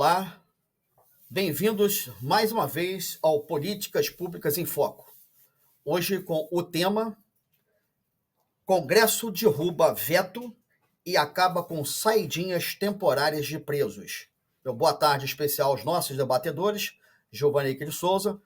Olá, bem-vindos mais uma vez ao Políticas Públicas em Foco. Hoje com o tema Congresso derruba veto e acaba com saidinhas temporárias de presos. Meu boa tarde especial aos nossos debatedores, Giovanni de Souza,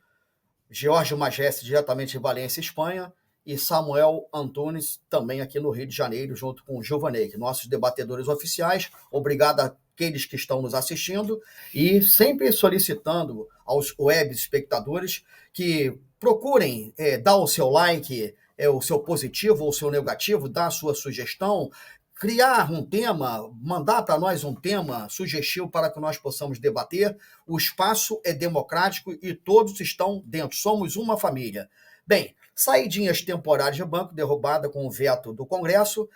Jorge Mageste, diretamente de Valência, Espanha, e Samuel Antunes, também aqui no Rio de Janeiro, junto com o Giovanni, nossos debatedores oficiais. Obrigado àqueles que estão nos assistindo e sempre solicitando aos web espectadores que procurem dar o seu like, o seu positivo ou o seu negativo, dar a sua sugestão, criar um tema, mandar para nós um tema sugestivo para que nós possamos debater. O espaço é democrático e todos estão dentro. Somos uma família. Bem, saidinhas temporárias de banco derrubada com o veto do Congresso.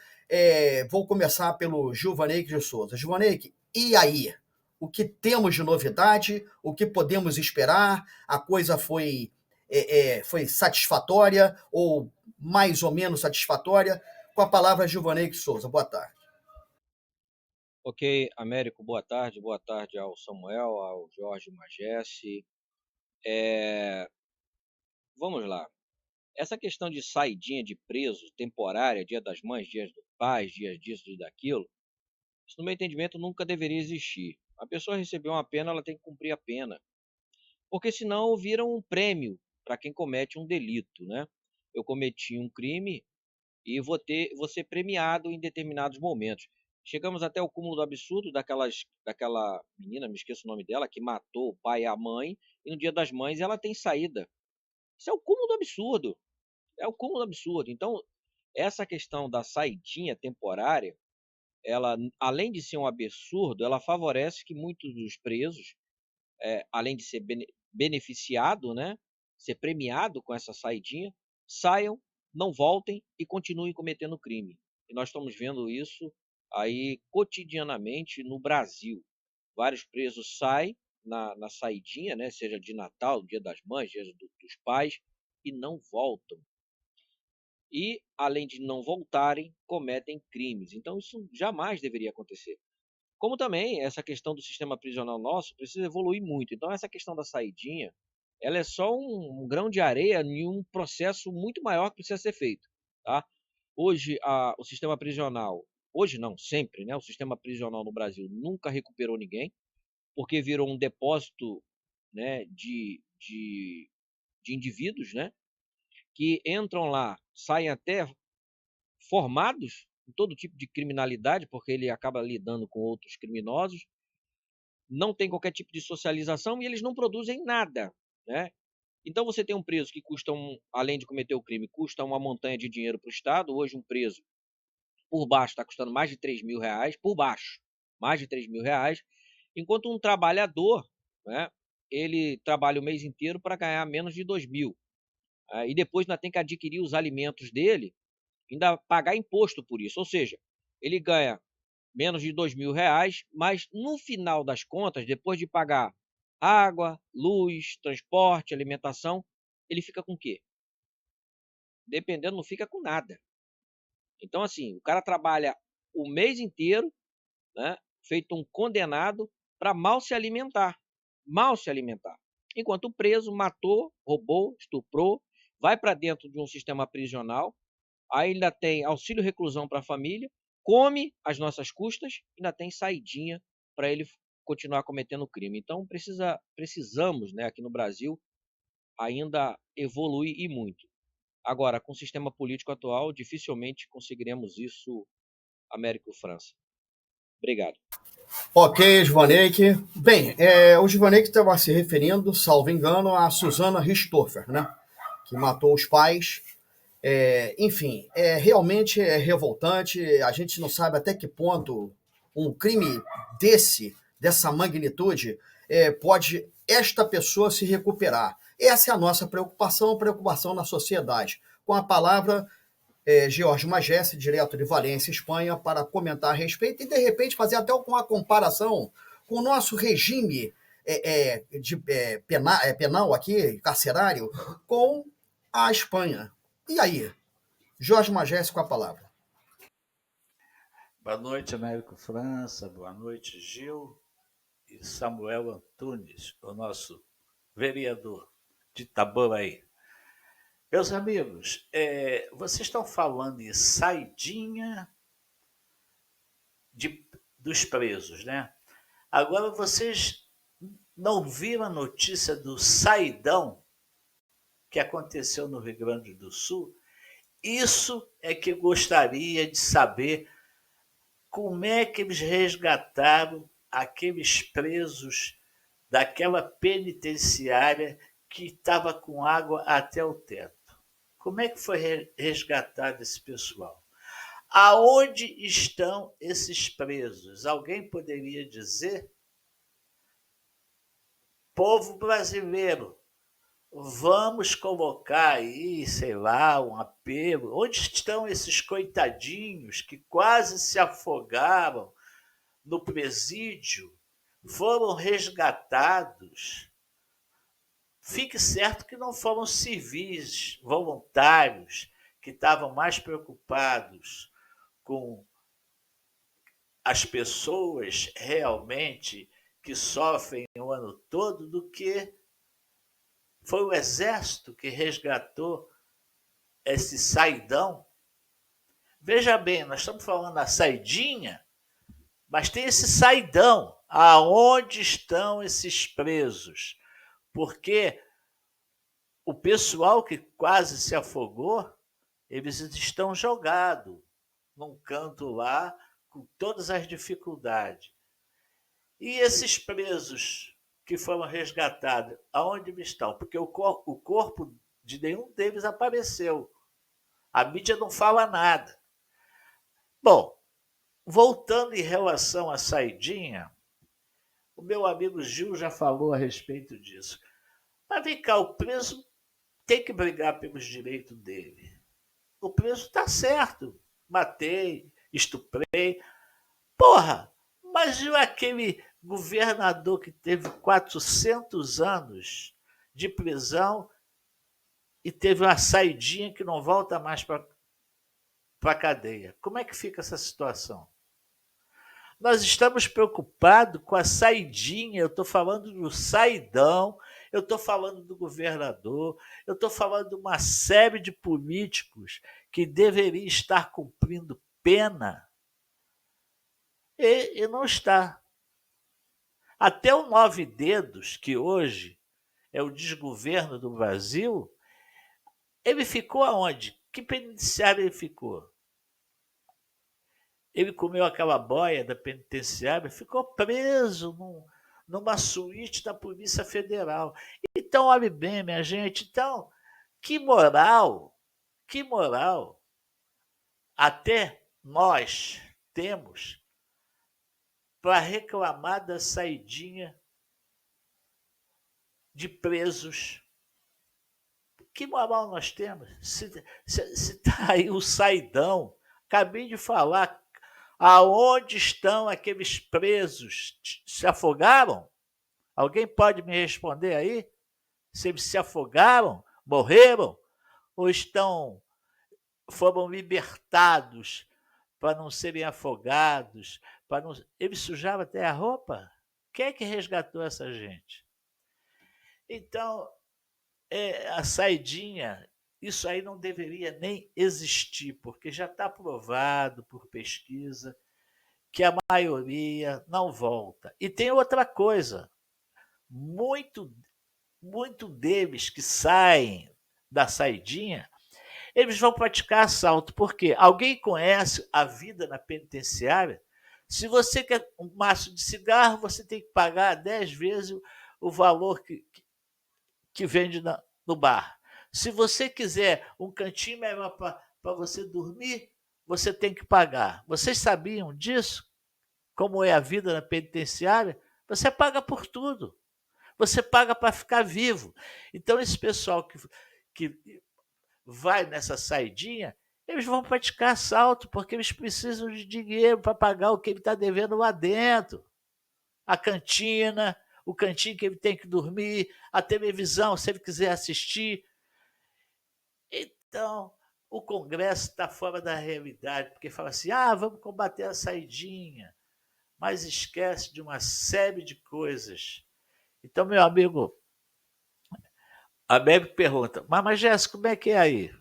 Vou começar pelo Gilvanei de Souza. Gilvanei, e aí? O que temos de novidade? O que podemos esperar? A coisa foi satisfatória ou mais ou menos satisfatória? Com a palavra, Gilvanei de Souza. Boa tarde. Ok, Américo, boa tarde ao Samuel, ao Jorge Magesse. Vamos lá. Essa questão de saidinha de preso, temporária, Dia das Mães, Dias dos Pais, dias disso, dia daquilo, isso no meu entendimento nunca deveria existir. A pessoa recebeu uma pena, ela tem que cumprir a pena, porque senão vira um prêmio para quem comete um delito, né? Eu cometi um crime e vou ser premiado em determinados momentos. Chegamos até o cúmulo do absurdo daquela menina, me esqueço o nome dela, que matou o pai e a mãe, e no Dia das Mães ela tem saída. Isso é o cúmulo do absurdo. É o cúmulo do absurdo. Então, essa questão da saidinha temporária, ela, além de ser um absurdo, ela favorece que muitos dos presos, além de ser beneficiado, né, ser premiado com essa saidinha, saiam, não voltem e continuem cometendo crime. E nós estamos vendo isso aí cotidianamente no Brasil. Vários presos saem na saidinha, né, seja de Natal, Dia das Mães, Dia dos Pais, e não voltam. E, além de não voltarem, cometem crimes. Então, isso jamais deveria acontecer. Como também essa questão do sistema prisional nosso precisa evoluir muito. Então, essa questão da saidinha, ela é só um grão de areia em um processo muito maior que precisa ser feito, tá? Hoje, o sistema prisional, hoje não, sempre, né? O sistema prisional no Brasil nunca recuperou ninguém, porque virou um depósito, né, de indivíduos, né, que entram lá, saem até formados em todo tipo de criminalidade, porque ele acaba lidando com outros criminosos, não tem qualquer tipo de socialização e eles não produzem nada, né? Então você tem um preso que custa, além de cometer o crime, custa uma montanha de dinheiro para o Estado. Hoje um preso por baixo está custando mais de R$ 3.000, por baixo, mais de R$ 3.000, enquanto um trabalhador, né, ele trabalha o mês inteiro para ganhar menos de 2.000. E depois ainda tem que adquirir os alimentos dele, ainda pagar imposto por isso. Ou seja, ele ganha menos de R$ 2.000, mas no final das contas, depois de pagar água, luz, transporte, alimentação, ele fica com o quê? Dependendo, não fica com nada. Então, assim, o cara trabalha o mês inteiro, né, feito um condenado para mal se alimentar. Mal se alimentar. Enquanto o preso matou, roubou, estuprou, vai para dentro de um sistema prisional, aí ainda tem auxílio reclusão para a família, come às nossas custas, ainda tem saidinha para ele continuar cometendo crime. Então precisamos, né, aqui no Brasil, ainda evoluir e muito. Agora, com o sistema político atual, dificilmente conseguiremos isso, América e França. Obrigado. Ok, Givaneik. Bem, o Givaneik estava se referindo, salvo engano, a Susana Richthofen, né? Que matou os pais. Enfim, realmente é revoltante. A gente não sabe até que ponto um crime dessa magnitude, pode esta pessoa se recuperar. Essa é a nossa preocupação na sociedade. Com a palavra, Jorge Magesse, direto de Valência, Espanha, para comentar a respeito e, de repente, fazer até uma comparação com o nosso regime penal aqui, carcerário, com a Espanha. E aí? Jorge Magesse com a palavra. Boa noite, Américo França. Boa noite, Gil e Samuel Antunes, o nosso vereador de Itaboraí. Meus amigos, vocês estão falando em saidinha dos presos, né? Agora vocês não viram a notícia do saidão que aconteceu no Rio Grande do Sul? Isso é que eu gostaria de saber como é que eles resgataram aqueles presos daquela penitenciária que estava com água até o teto. Como é que foi resgatado esse pessoal? Aonde estão esses presos? Alguém poderia dizer? Povo brasileiro, vamos colocar aí, sei lá, um apelo. Onde estão esses coitadinhos que quase se afogaram no presídio? Foram resgatados. Fique certo que não foram civis voluntários que estavam mais preocupados com as pessoas realmente que sofrem o ano todo do que foi o exército que resgatou esse saidão. Veja bem, nós estamos falando da saidinha, mas tem esse saidão. Aonde estão esses presos? Porque o pessoal que quase se afogou, eles estão jogados num canto lá, com todas as dificuldades. E esses presos que foram resgatados, aonde eles estão? Porque o corpo de nenhum deles apareceu. A mídia não fala nada. Bom, voltando em relação à saidinha, o meu amigo Gil já falou a respeito disso. Mas vem cá, o preso tem que brigar pelos direitos dele. O preso está certo. Matei, estuprei. Porra, mas e aquele governador que teve 400 anos de prisão e teve uma saidinha que não volta mais para a cadeia? Como é que fica essa situação? Nós estamos preocupados com a saidinha, eu estou falando do saidão, eu estou falando do governador, eu estou falando de uma série de políticos que deveriam estar cumprindo pena e não está. Até o Nove Dedos, que hoje é o desgoverno do Brasil, ele ficou aonde? Que penitenciário ele ficou? Ele comeu aquela boia da penitenciária, ficou preso numa suíte da Polícia Federal. Então, olhe bem, minha gente, então, que moral até nós temos para reclamar da saidinha de presos. Que moral nós temos? Se está aí o saidão, acabei de falar, aonde estão aqueles presos? Se afogaram? Alguém pode me responder aí? Se eles se afogaram, morreram, ou foram libertados para não serem afogados, para não... Eles sujavam até a roupa? Quem é que resgatou essa gente? Então, a saidinha, isso aí não deveria nem existir, porque já está provado por pesquisa que a maioria não volta. E tem outra coisa, muito deles que saem da saidinha, eles vão praticar assalto, porque alguém conhece a vida na penitenciária? Se você quer um maço de cigarro, você tem que pagar 10 vezes o valor que vende no bar. Se você quiser um cantinho melhor para você dormir, você tem que pagar. Vocês sabiam disso? Como é a vida na penitenciária? Você paga por tudo. Você paga para ficar vivo. Então, esse pessoal que vai nessa saidinha, eles vão praticar assalto, porque eles precisam de dinheiro para pagar o que ele está devendo lá dentro. A cantina, o cantinho que ele tem que dormir, a televisão, se ele quiser assistir. Então, o Congresso está fora da realidade, porque fala assim, vamos combater a saidinha. mas esquece de uma série de coisas. Então, meu amigo, a médico pergunta, mas Jéssica, como é que é aí?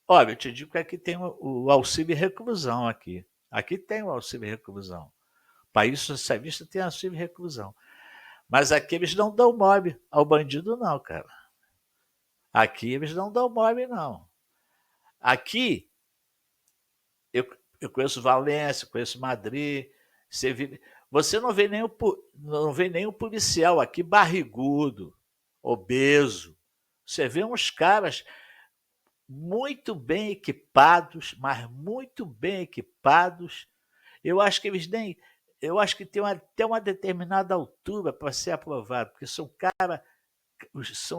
Olha, eu te digo que aqui tem o auxílio reclusão aqui. Aqui tem o auxílio reclusão. O país socialista tem auxílio reclusão. Mas aqui eles não dão mole ao bandido, não, cara. Aqui eles não dão mole, não. Aqui, eu conheço Valência, conheço Madrid. Você não vê nenhum policial aqui barrigudo, obeso. Você vê uns caras muito bem equipados, mas muito bem equipados. Eu acho que eles nem. Eu acho que tem até uma determinada altura para ser aprovado, porque são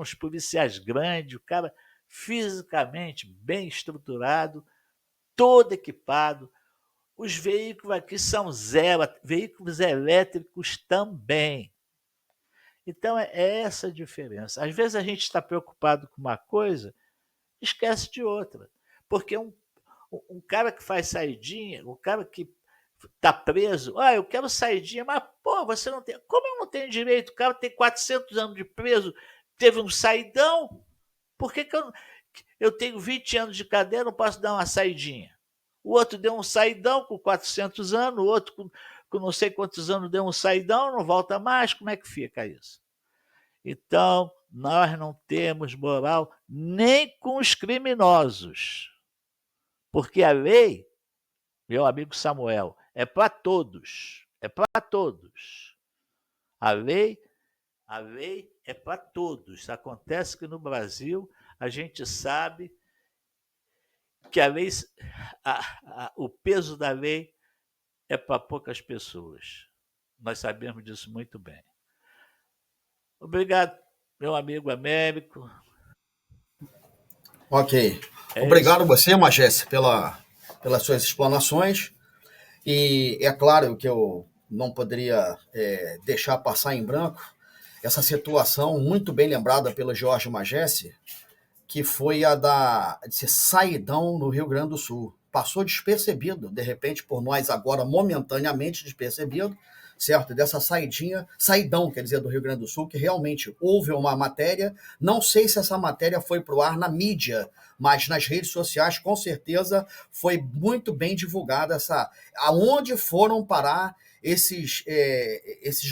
os policiais grandes, o cara fisicamente bem estruturado, todo equipado. Os veículos aqui são zero, veículos elétricos também. Então é essa a diferença. Às vezes a gente está preocupado com uma coisa, esquece de outra. Porque um cara que faz saidinha, um cara que está preso, eu quero saidinha, mas pô, você não tem. Como eu não tenho direito? O cara tem 400 anos de preso, teve um saidão, por que eu tenho 20 anos de cadeia, não posso dar uma saidinha? O outro deu um saidão com 400 anos, o outro com não sei quantos anos deu um saidão, não volta mais, como é que fica isso? Então, nós não temos moral nem com os criminosos, porque a lei, meu amigo Samuel, é para todos, é para todos. A lei é para todos. Acontece que no Brasil a gente sabe que a lei, o peso da lei é para poucas pessoas. Nós sabemos disso muito bem. Obrigado, meu amigo Américo. Ok. Obrigado você, Magésia, pelas suas explanações. E é claro que eu não poderia deixar passar em branco essa situação muito bem lembrada pelo Jorge Magésia, que foi a de ser saidão no Rio Grande do Sul. Passou despercebido, de repente, por nós agora, momentaneamente despercebido, certo? Dessa saidão, quer dizer, do Rio Grande do Sul, que realmente houve uma matéria, não sei se essa matéria foi para o ar na mídia, mas nas redes sociais, com certeza, foi muito bem divulgada aonde foram parar esses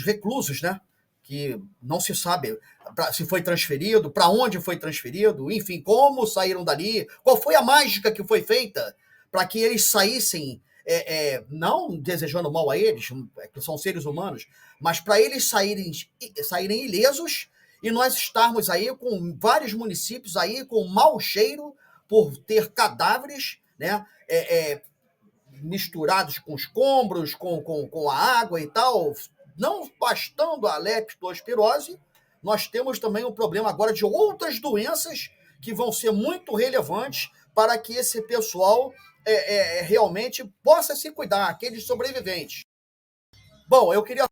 reclusos, né? Que não se sabe se foi transferido, para onde foi transferido, enfim, como saíram dali, qual foi a mágica que foi feita para que eles saíssem, não desejando mal a eles, que são seres humanos, mas para eles saírem ilesos e nós estarmos aí com vários municípios aí com mau cheiro por ter cadáveres, né, misturados com escombros, com a água e tal, não bastando a leptospirose, nós temos também um problema agora de outras doenças que vão ser muito relevantes para que esse pessoal realmente possa se cuidar, aqueles sobreviventes. Bom, eu queria...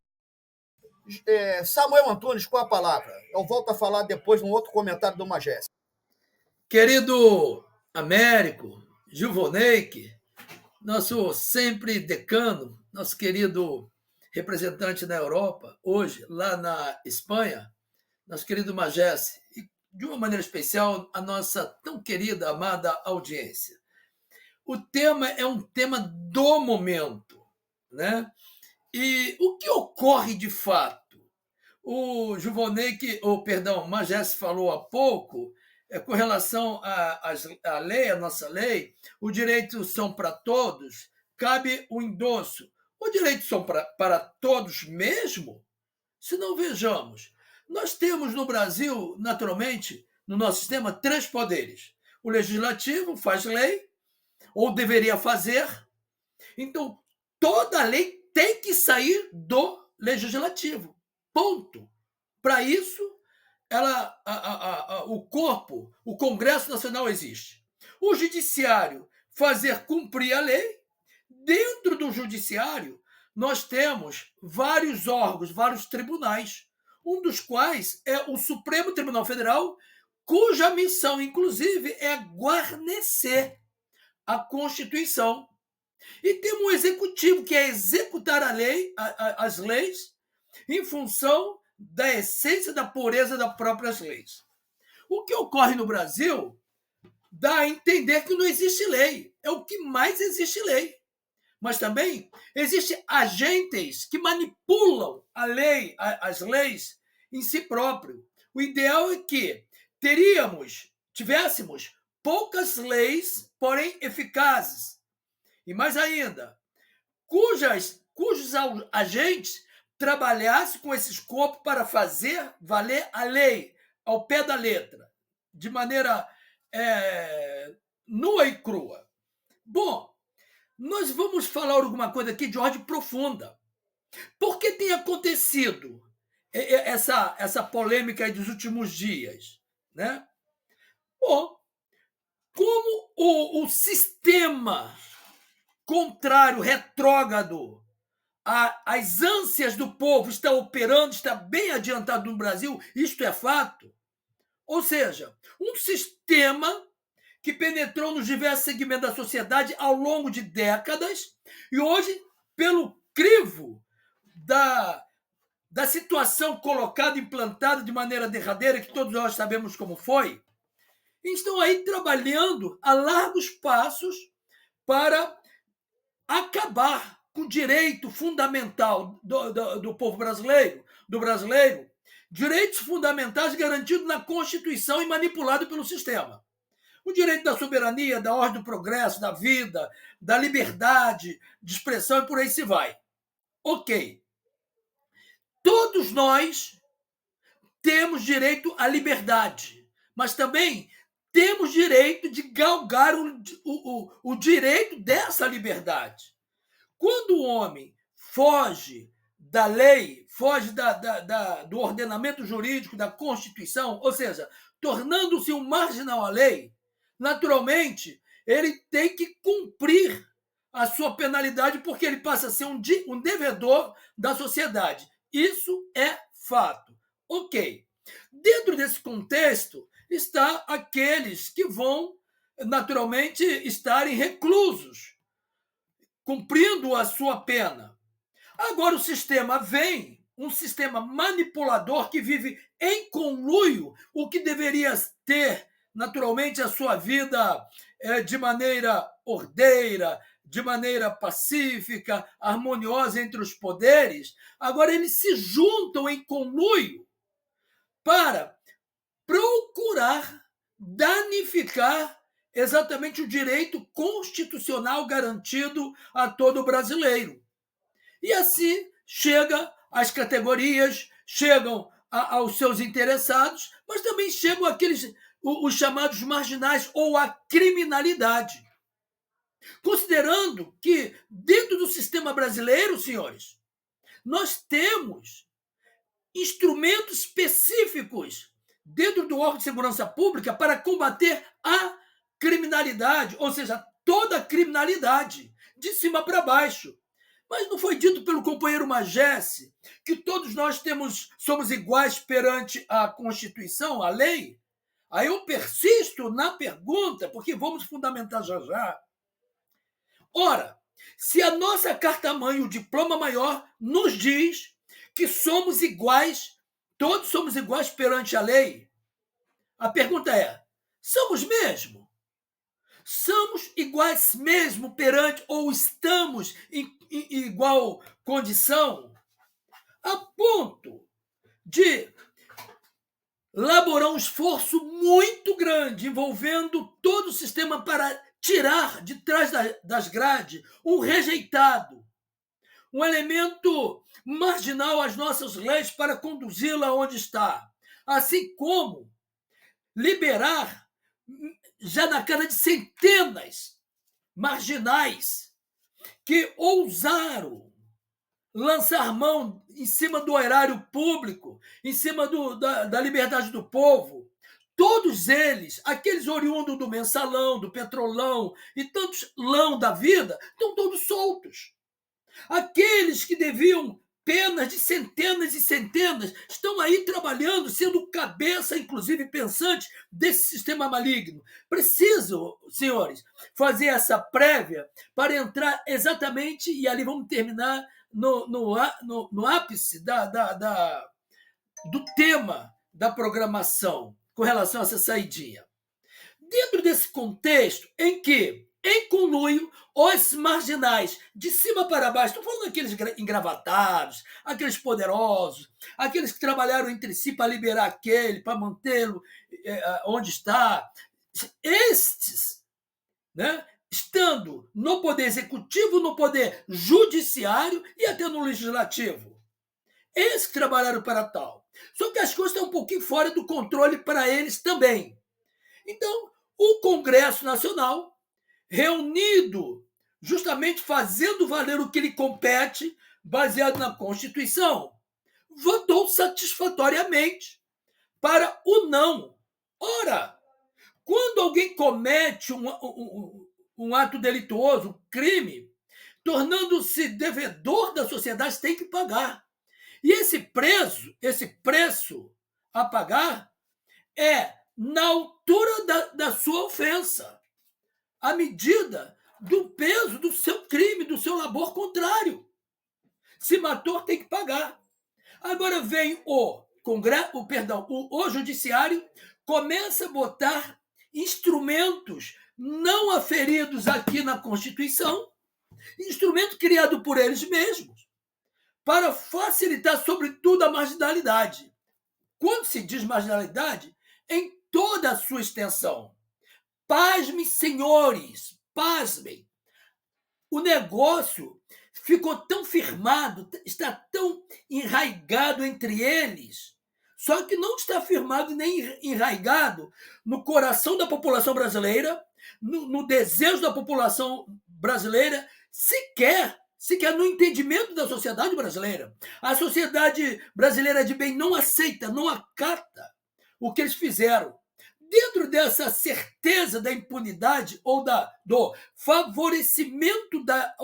Samuel Antunes, com a palavra. Eu volto a falar depois num outro comentário do Magésia. Querido Américo, Gilvoneik, nosso sempre decano, nosso querido representante na Europa, hoje lá na Espanha, nosso querido Magésia, e de uma maneira especial a nossa tão querida, amada audiência. O tema é um tema do momento, né? E o que ocorre de fato? O Gilvoneik, Magésia falou há pouco, com relação à lei, à nossa lei, os direitos são para todos, cabe o endosso. Os direitos são para todos mesmo? Se não, vejamos. Nós temos no Brasil, naturalmente, no nosso sistema, 3 poderes. O legislativo faz lei, ou deveria fazer. Então, toda lei tem que sair do legislativo. Ponto. Para isso, o Congresso Nacional existe. O Judiciário fazer cumprir a lei. Dentro do Judiciário, nós temos vários órgãos, vários tribunais, um dos quais é o Supremo Tribunal Federal, cuja missão, inclusive, é guarnecer a Constituição. E temos um executivo, que é executar a lei, as leis, em função da essência, da pureza das próprias leis. O que ocorre no Brasil dá a entender que não existe lei. É o que mais existe lei. Mas também existem agentes que manipulam a lei, as leis em si próprio. O ideal é que tivéssemos poucas leis, porém eficazes. E mais ainda, cujos agentes trabalhassem com esse escopo para fazer valer a lei ao pé da letra, de maneira nua e crua. Bom, nós vamos falar alguma coisa aqui de ordem profunda. Por que tem acontecido essa polêmica dos últimos dias? Né? Bom, como o sistema contrário, retrógrado, às ânsias do povo está operando, está bem adiantado no Brasil, isto é fato. Ou seja, um sistema que penetrou nos diversos segmentos da sociedade ao longo de décadas e hoje, pelo crivo da situação colocada, implantada de maneira derradeira, que todos nós sabemos como foi, estão aí trabalhando a largos passos para acabar com o direito fundamental do povo brasileiro, direitos fundamentais garantidos na Constituição e manipulados pelo sistema. O direito da soberania, da ordem do progresso, da vida, da liberdade de expressão e por aí se vai. Ok. Todos nós temos direito à liberdade, mas também temos direito de galgar o direito dessa liberdade. Quando o homem foge da lei, foge do ordenamento jurídico, da Constituição, ou seja, tornando-se um marginal à lei, naturalmente, ele tem que cumprir a sua penalidade porque ele passa a ser um devedor da sociedade. Isso é fato. Ok. Dentro desse contexto, está aqueles que vão, naturalmente, estarem reclusos, cumprindo a sua pena. Agora o sistema vem, um sistema manipulador que vive em conluio, o que deveria ter, naturalmente, a sua vida de maneira ordeira, de maneira pacífica, harmoniosa entre os poderes. Agora eles se juntam em conluio para procurar danificar exatamente o direito constitucional garantido a todo brasileiro. E assim chega às categorias, chegam aos seus interessados, mas também chegam aqueles, os chamados marginais ou a criminalidade. Considerando que, dentro do sistema brasileiro, senhores, nós temos instrumentos específicos dentro do órgão de segurança pública para combater a criminalidade, ou seja, toda a criminalidade, de cima para baixo. Mas não foi dito pelo companheiro Magesse que todos nós somos iguais perante a Constituição, a lei? Aí eu persisto na pergunta, porque vamos fundamentar já já. Ora, se a nossa carta-mãe, o diploma maior, nos diz que somos iguais, todos somos iguais perante a lei, a pergunta é, somos mesmo? Somos iguais mesmo perante, ou estamos em igual condição? A ponto de elaborar um esforço muito grande envolvendo todo o sistema para tirar de trás das grades um rejeitado, um elemento marginal às nossas leis para conduzi-la onde está, assim como liberar já na cara de centenas marginais que ousaram lançar mão em cima do erário público, em cima da liberdade do povo. Todos eles, aqueles oriundos do mensalão, do petrolão e tantos lão da vida, estão todos soltos. Aqueles que deviam centenas de centenas e centenas estão aí trabalhando, sendo cabeça, inclusive pensante, desse sistema maligno. Preciso, senhores, fazer essa prévia para entrar exatamente, e ali vamos terminar no ápice do tema da programação com relação a essa saidinha. Dentro desse contexto em que, em conluio, os marginais, de cima para baixo, estou falando daqueles engravatados, aqueles poderosos, aqueles que trabalharam entre si para liberar aquele, para mantê-lo onde está, estes, né, estando no poder executivo, no poder judiciário e até no legislativo. Esses que trabalharam para tal. Só que as coisas estão um pouquinho fora do controle para eles também. Então, o Congresso Nacional, reunido, justamente fazendo valer o que lhe compete, baseado na Constituição, votou satisfatoriamente para o não. Ora, quando alguém comete um ato delituoso, um crime, tornando-se devedor da sociedade, tem que pagar. E esse preço a pagar é na altura da sua ofensa, à medida do peso do seu crime, do seu labor contrário. Se matou, tem que pagar. Agora vem o Judiciário começa a botar instrumentos não aferidos aqui na Constituição, instrumento criado por eles mesmos, para facilitar, sobretudo, a marginalidade. Quando se diz marginalidade, em toda a sua extensão. Pasmem, senhores, pasmem. O negócio ficou tão firmado, está tão enraigado entre eles, só que não está firmado nem enraigado no coração da população brasileira, no desejo da população brasileira, sequer no entendimento da sociedade brasileira. A sociedade brasileira de bem não aceita, não acata o que eles fizeram. Dentro dessa certeza da impunidade ou do favorecimento da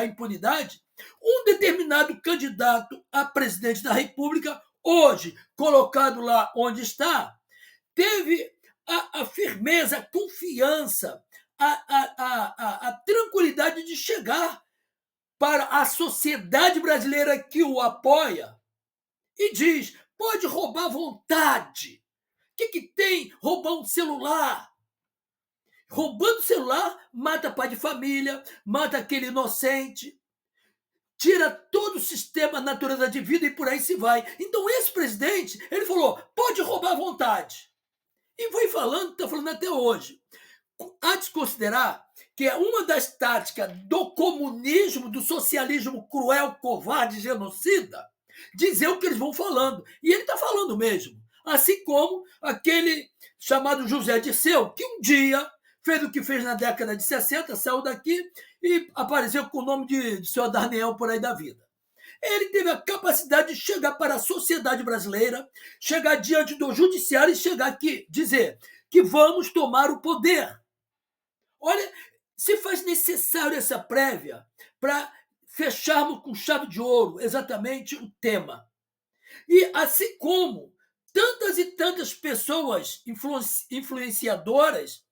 impunidade, um determinado candidato a presidente da República, hoje colocado lá onde está, teve a firmeza, a confiança, a tranquilidade de chegar para a sociedade brasileira que o apoia e diz: pode roubar à vontade. O que tem roubar um celular? Roubando o celular, mata pai de família, mata aquele inocente, tira todo o sistema, a natureza de vida e por aí se vai. Então esse presidente, ele falou, pode roubar à vontade. E foi falando, está falando até hoje. Há de se considerar que é uma das táticas do comunismo, do socialismo cruel, covarde, genocida, dizer o que eles vão falando. E ele está falando mesmo. Assim como aquele chamado José Dirceu, que um dia fez o que fez na década de 60, saiu daqui e apareceu com o nome de senhor Darniel por aí da vida. Ele teve a capacidade de chegar para a sociedade brasileira, chegar diante do judiciário e chegar aqui, dizer que vamos tomar o poder. Olha, se faz necessário essa prévia para fecharmos com chave de ouro exatamente o tema. E assim como tantas e tantas pessoas influenciadoras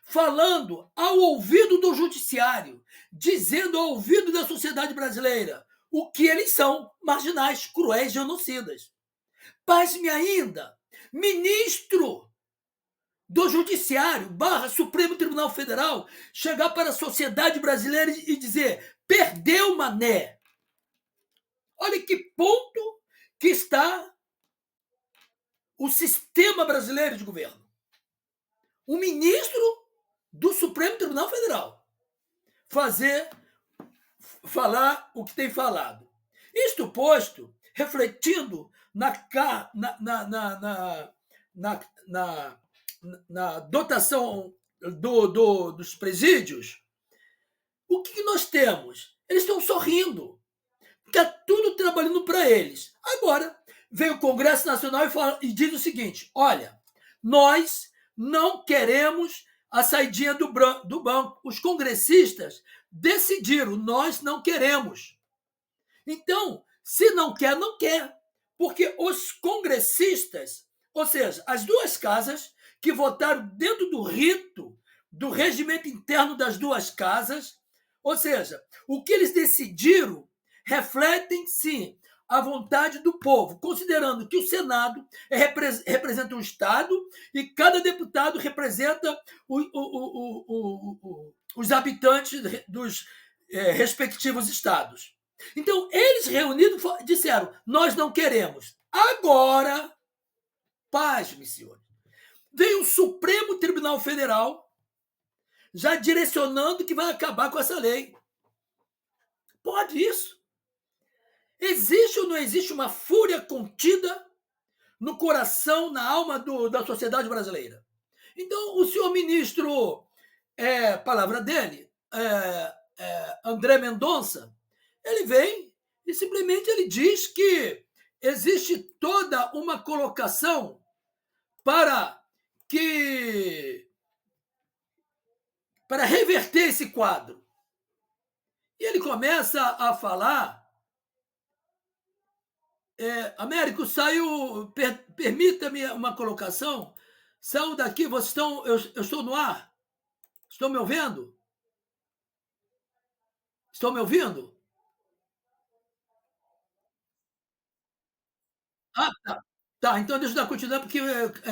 falando ao ouvido do judiciário, dizendo ao ouvido da sociedade brasileira o que eles são, marginais, cruéis, genocidas. Pasme ainda, ministro do Judiciário, Supremo Tribunal Federal, chegar para a sociedade brasileira e dizer, perdeu, mané. Olha que ponto que está o sistema brasileiro de governo. O ministro do Supremo Tribunal Federal falar o que tem falado. Isto posto, refletindo na dotação dos presídios, o que nós temos? Eles estão sorrindo. Está tudo trabalhando para eles. Agora, vem o Congresso Nacional e diz o seguinte, olha, nós não queremos a saidinha do banco. Os congressistas decidiram, nós não queremos. Então, Se não quer, não quer. Porque os congressistas, ou seja, as duas casas que votaram dentro do rito, do regimento interno das duas casas, ou seja, o que eles decidiram refletem, sim, a vontade do povo, considerando que o Senado representa um Estado e cada deputado representa os habitantes dos respectivos estados. Então, eles reunidos disseram: nós não queremos. Agora, pasme, senhores, veio o Supremo Tribunal Federal já direcionando que vai acabar com essa lei. Pode isso? Existe ou não existe uma fúria contida no coração, na alma da sociedade brasileira? Então, o senhor ministro, palavra dele, André Mendonça, ele vem e simplesmente ele diz que existe toda uma colocação para reverter esse quadro. E ele começa a falar. Américo, saiu. Permita-me uma colocação. Saiu daqui, vocês estão. Eu estou no ar? Estão me ouvindo? Estão me ouvindo? Ah, tá. Tá, então deixa eu dar continuidade, porque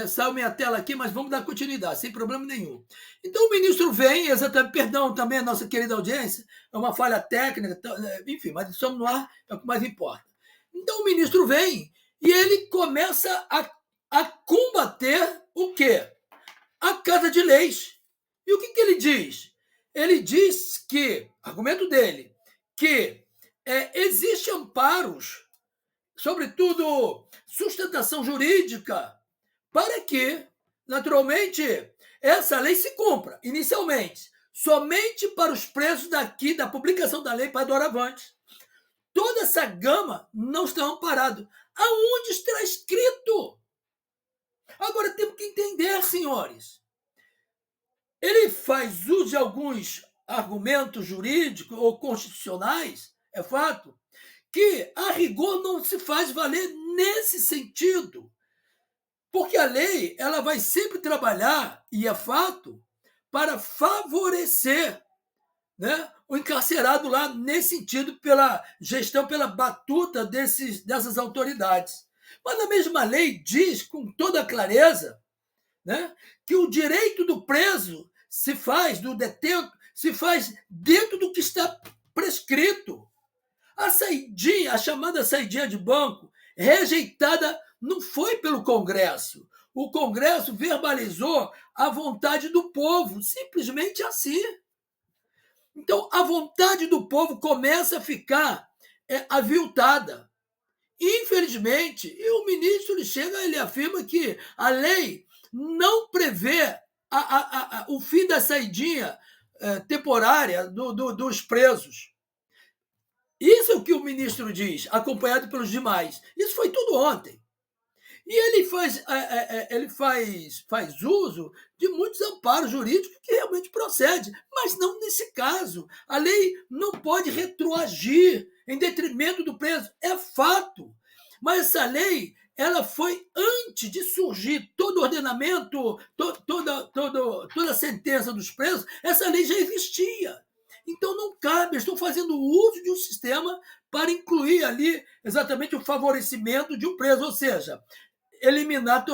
saiu minha tela aqui, mas vamos dar continuidade, sem problema nenhum. Então o ministro vem, exatamente, perdão também a nossa querida audiência, é uma falha técnica, enfim, mas estamos no ar, é o que mais importa. Então o ministro vem e ele começa a combater o quê? A Casa de Leis. E o que ele diz? Ele diz que, argumento dele, que existem amparos, sobretudo sustentação jurídica, para que, naturalmente, essa lei se cumpra, inicialmente, somente para os presos daqui, da publicação da lei para doravante. Toda essa gama não está amparado. Aonde está escrito? Agora temos que entender, senhores. Ele faz uso de alguns argumentos jurídicos ou constitucionais, é fato, que, a rigor, não se faz valer nesse sentido. Porque a lei ela vai sempre trabalhar, e é fato, para favorecer, né, o encarcerado lá, nesse sentido, pela gestão, pela batuta dessas autoridades. Mas a mesma lei diz, com toda clareza, né, que o direito do preso se faz, do detento, se faz dentro do que está prescrito. A saidinha, a chamada saidinha de banco, rejeitada não foi pelo Congresso. O Congresso verbalizou a vontade do povo, simplesmente assim. Então, a vontade do povo começa a ficar aviltada. Infelizmente, e o ministro ele chega, ele afirma que a lei não prevê o fim da saidinha temporária dos presos. Isso é o que o ministro diz, acompanhado pelos demais. Isso foi tudo ontem. E ele faz uso de muitos amparos jurídicos que realmente procede, mas não nesse caso. A lei não pode retroagir em detrimento do preso, é fato. Mas essa lei ela foi antes de surgir todo o ordenamento, toda a sentença dos presos, essa lei já existia. Então não cabe, estou fazendo uso de um sistema para incluir ali exatamente o favorecimento de um preso, ou seja, eliminar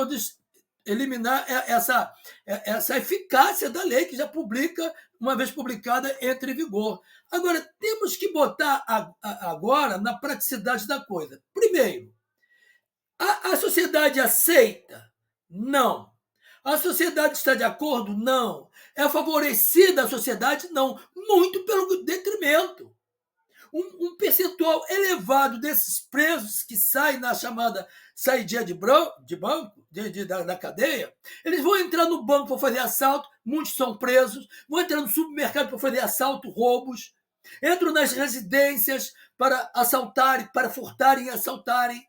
essa eficácia da lei que já publica, uma vez publicada, entra em vigor. Agora, temos que botar agora na praticidade da coisa. Primeiro, a sociedade aceita? Não. A sociedade está de acordo? Não. É favorecida a sociedade? Não. Muito pelo detrimento. Um percentual elevado desses presos que saem na chamada saidinha de banco, da cadeia, eles vão entrar no banco para fazer assalto, muitos são presos, vão entrar no supermercado para fazer assalto, roubos, entram nas residências para assaltarem, para furtarem e assaltarem.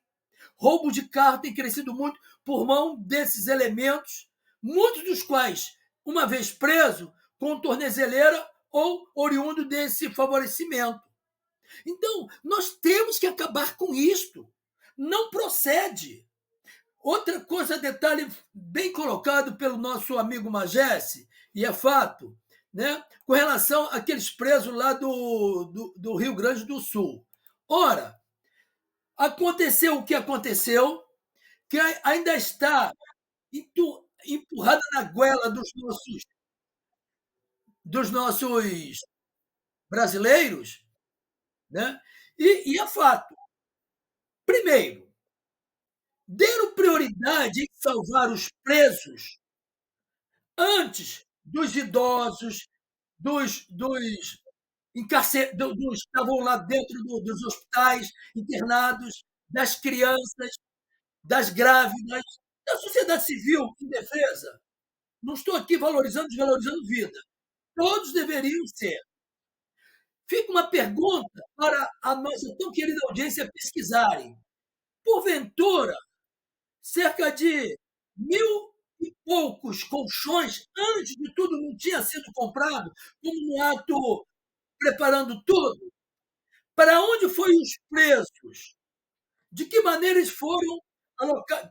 Roubo de carro tem crescido muito por mão desses elementos, muitos dos quais, uma vez preso, com tornezeleira ou oriundo desse favorecimento. Então, nós temos que acabar com isto. Não procede. Outra coisa, detalhe bem colocado pelo nosso amigo Magesse, e é fato, né? Com relação àqueles presos lá do Rio Grande do Sul. Ora, aconteceu o que aconteceu, que ainda está empurrada na goela dos nossos brasileiros, né? E é fato. Primeiro, deram prioridade em salvar os presos antes dos idosos, dos que estavam lá dentro dos hospitais internados, das crianças, das grávidas, da sociedade civil indefesa. Não estou aqui valorizando, desvalorizando vida. Todos deveriam ser. Fica uma pergunta para a nossa tão querida audiência pesquisarem. Porventura, cerca de 1.000 e poucos colchões, antes de tudo, não tinha sido comprado, como no ato preparando tudo? Para onde foram os presos? De que maneira eles foram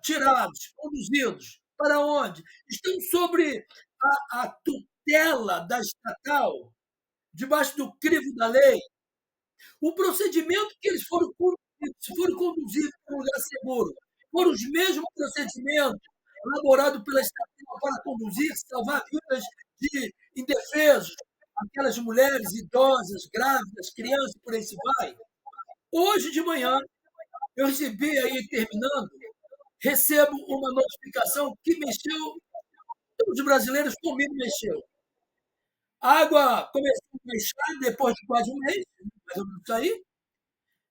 tirados, conduzidos? Para onde? Estão sobre a tutela da estatal, debaixo do crivo da lei. O procedimento que eles foram conduzidos para um lugar seguro foram os mesmos procedimentos elaborados pela estatal para conduzir, salvar vidas de indefesos, aquelas mulheres idosas, grávidas, crianças, por aí se vai. Hoje de manhã, eu recebi aí, terminando, recebo uma notificação que mexeu, todos os brasileiros comigo mexeu. A água começou a baixar depois de quase um mês, mais ou menos isso aí,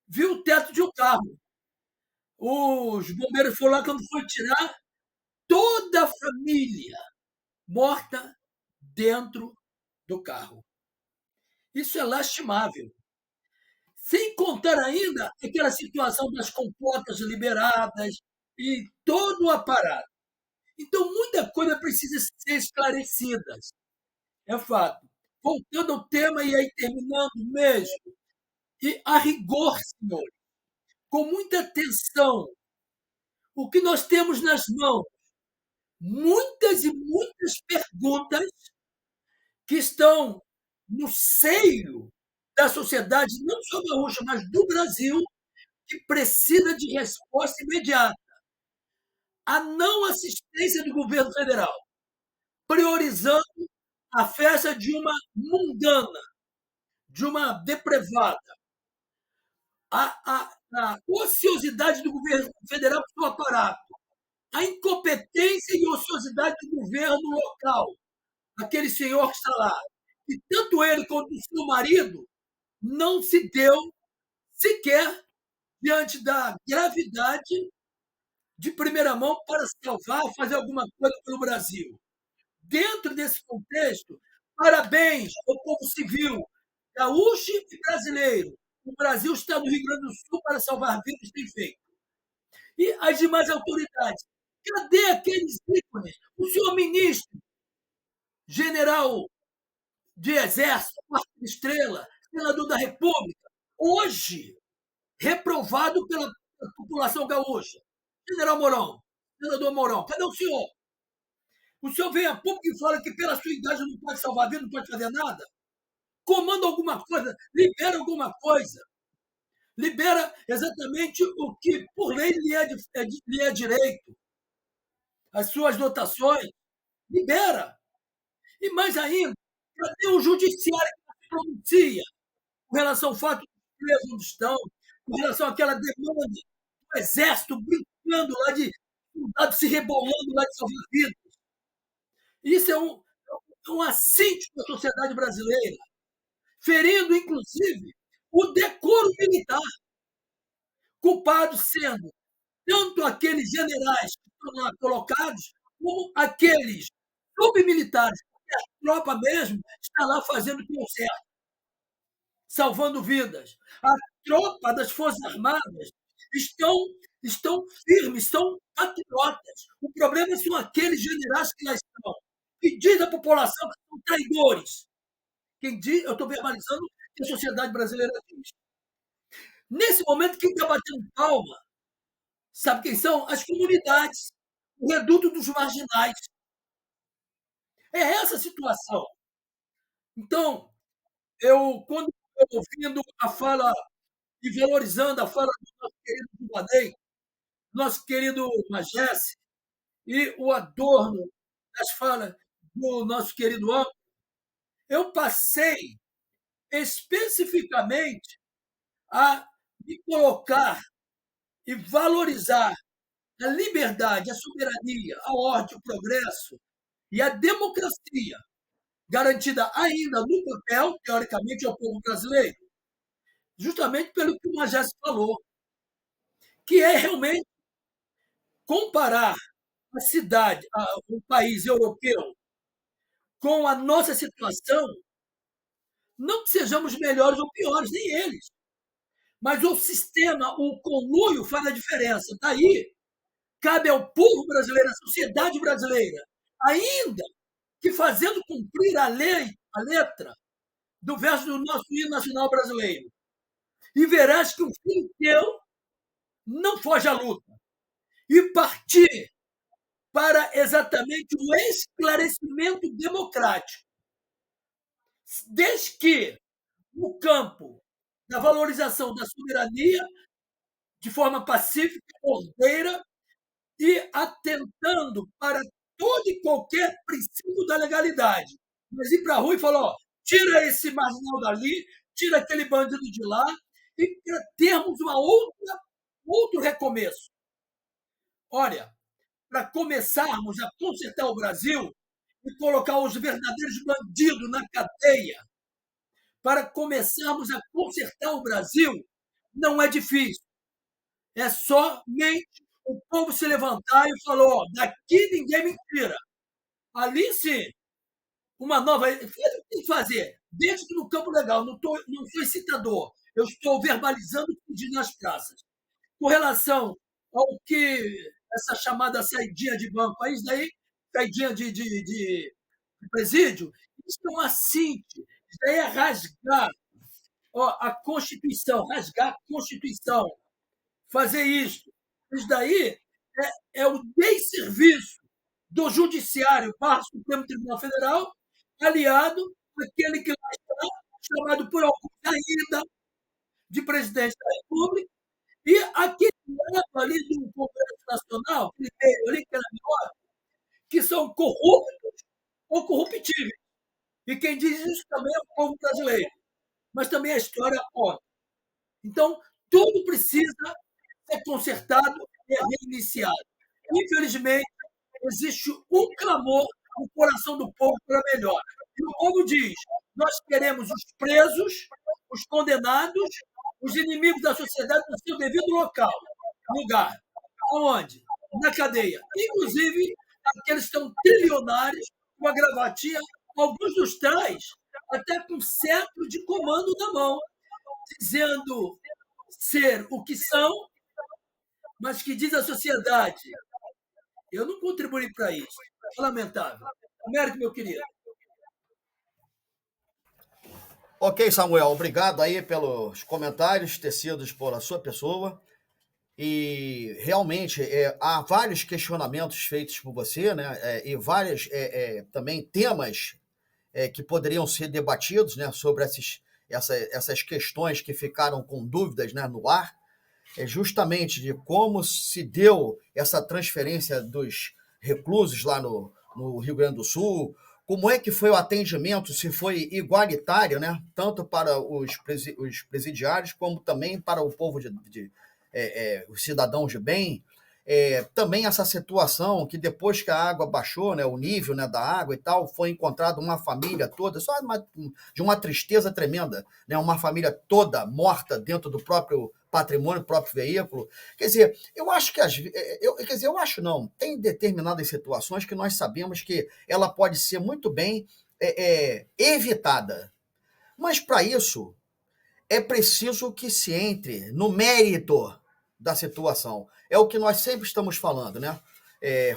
viu o teto de um carro. Os bombeiros foram lá, quando foi tirar, toda a família morta dentro do carro. Isso é lastimável. Sem contar ainda aquela situação das compotas liberadas e todo o aparato. Então, muita coisa precisa ser esclarecida. É fato. Voltando ao tema, e aí terminando mesmo, e a rigor, senhor, com muita atenção, o que nós temos nas mãos, muitas e muitas perguntas que estão no seio da sociedade, não só gaúcha, mas do Brasil, que precisa de resposta imediata. A não assistência do governo federal, priorizando a festa de uma mundana, de uma depravada. A ociosidade do governo federal com o seu aparato, a incompetência e ociosidade do governo local, aquele senhor que está lá, e tanto ele quanto o seu marido não se deu sequer diante da gravidade de primeira mão para salvar, fazer alguma coisa pelo Brasil. Dentro desse contexto, parabéns ao povo civil, gaúcho e brasileiro. O Brasil está no Rio Grande do Sul para salvar vidas, tem feito. E as demais autoridades. Cadê aqueles ícones? O senhor ministro, general de Exército, quarta estrela, senador da República, hoje reprovado pela população gaúcha. General Mourão, senador Mourão, cadê o senhor? O senhor vem a público e fala que pela sua idade não pode salvar vida, não pode fazer nada? Comanda alguma coisa, libera alguma coisa. Libera exatamente o que, por lei, lhe é direito. As suas dotações, libera. E mais ainda, cadê o judiciário que se pronuncia com relação ao fato de presos onde estão, com relação àquela demanda do Exército brincando lá de soldados se rebolando lá de salvar vidas? Isso é um assíndio da sociedade brasileira, ferindo, inclusive, o decoro militar, culpados sendo tanto aqueles generais que estão lá colocados, como aqueles submilitares, porque a tropa mesmo está lá fazendo o que é certo, salvando vidas. A tropa das Forças Armadas estão firmes, são patriotas. O problema são aqueles generais que lá estão, que diz à população que são traidores. Quem diz, eu estou verbalizando o que a sociedade brasileira diz. Nesse momento, quem está batendo palma, sabe quem são? As comunidades, o reduto dos marginais. É essa a situação. Então, quando eu ouvindo a fala e valorizando a fala do nosso querido Giovanei, nosso querido Magesse, e o adorno das falas do nosso querido Amplo, eu passei especificamente a me colocar e valorizar a liberdade, a soberania, a ordem, o progresso e a democracia, garantida ainda no papel, teoricamente, ao povo brasileiro, justamente pelo que o Magés falou, que é realmente comparar a cidade, um país europeu, com a nossa situação, não que sejamos melhores ou piores, nem eles, mas o sistema, o conluio faz a diferença. Daí, cabe ao povo brasileiro, à sociedade brasileira, ainda que fazendo cumprir a lei, a letra do verso do nosso hino nacional brasileiro, e verás que o filho teu não foge à luta, e partir para exatamente o esclarecimento democrático, desde que no campo da valorização da soberania, de forma pacífica, ordeira, e atentando para todo e qualquer princípio da legalidade. Mas ir para a rua e falar, ó, tira esse marginal dali, tira aquele bandido de lá, e termos outro recomeço. Olha, para começarmos a consertar o Brasil e colocar os verdadeiros bandidos na cadeia, para começarmos a consertar o Brasil, não é difícil. É somente o povo se levantar e falar, ó, daqui ninguém me tira. Ali sim, uma nova. O que tem que fazer? Dentro do campo legal, não sou incitador, eu estou verbalizando o que diz nas praças. Com relação ao que essa chamada saidinha de banco, isso daí, saidinha de presídio, isso é uma síntese, isso daí é rasgar a Constituição, rasgar a Constituição, fazer isso. Isso daí é o desserviço do Judiciário para o Supremo Tribunal Federal, aliado àquele que lá está, chamado por alguns ainda de presidente da República, e aquele lado ali do Congresso Nacional, primeiro ali, que era menor, que são corruptos ou corruptíveis. E quem diz isso também é o povo brasileiro. Mas também a história conta. Então, tudo precisa ser consertado e reiniciado. Infelizmente, existe um clamor no coração do povo para melhor. E o povo diz: nós queremos os presos, os condenados, os inimigos da sociedade no seu devido lugar. Aonde? Na cadeia. Inclusive, aqueles que estão trilionários, com a gravatinha, alguns dos traz até com cetro de comando na mão, dizendo ser o que são, mas que diz a sociedade: eu não contribuí para isso. É lamentável. Américo, meu querido. Ok, Samuel, obrigado aí pelos comentários tecidos por a sua pessoa. E realmente há vários questionamentos feitos por você, né? E vários também temas que poderiam ser debatidos, né? Sobre essas questões que ficaram com dúvidas, né? No ar. Justamente de como se deu essa transferência dos reclusos lá no Rio Grande do Sul, como é que foi o atendimento, se foi igualitário, né? Tanto para os presidiários como também para o povo os cidadãos de bem. Também essa situação que depois que a água baixou, né, o nível, né, da água e tal, foi encontrada uma família toda, de uma tristeza tremenda, né, uma família toda morta dentro do próprio patrimônio, do próprio veículo. Quer dizer, eu acho que eu acho não, tem determinadas situações que nós sabemos que ela pode ser muito bem evitada. Mas para isso é preciso que se entre no mérito da situação. É o que nós sempre estamos falando, né?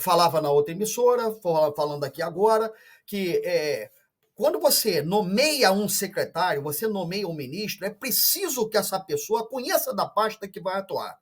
Falava na outra emissora, falando aqui agora, que quando você nomeia um secretário, você nomeia um ministro, é preciso que essa pessoa conheça da pasta que vai atuar.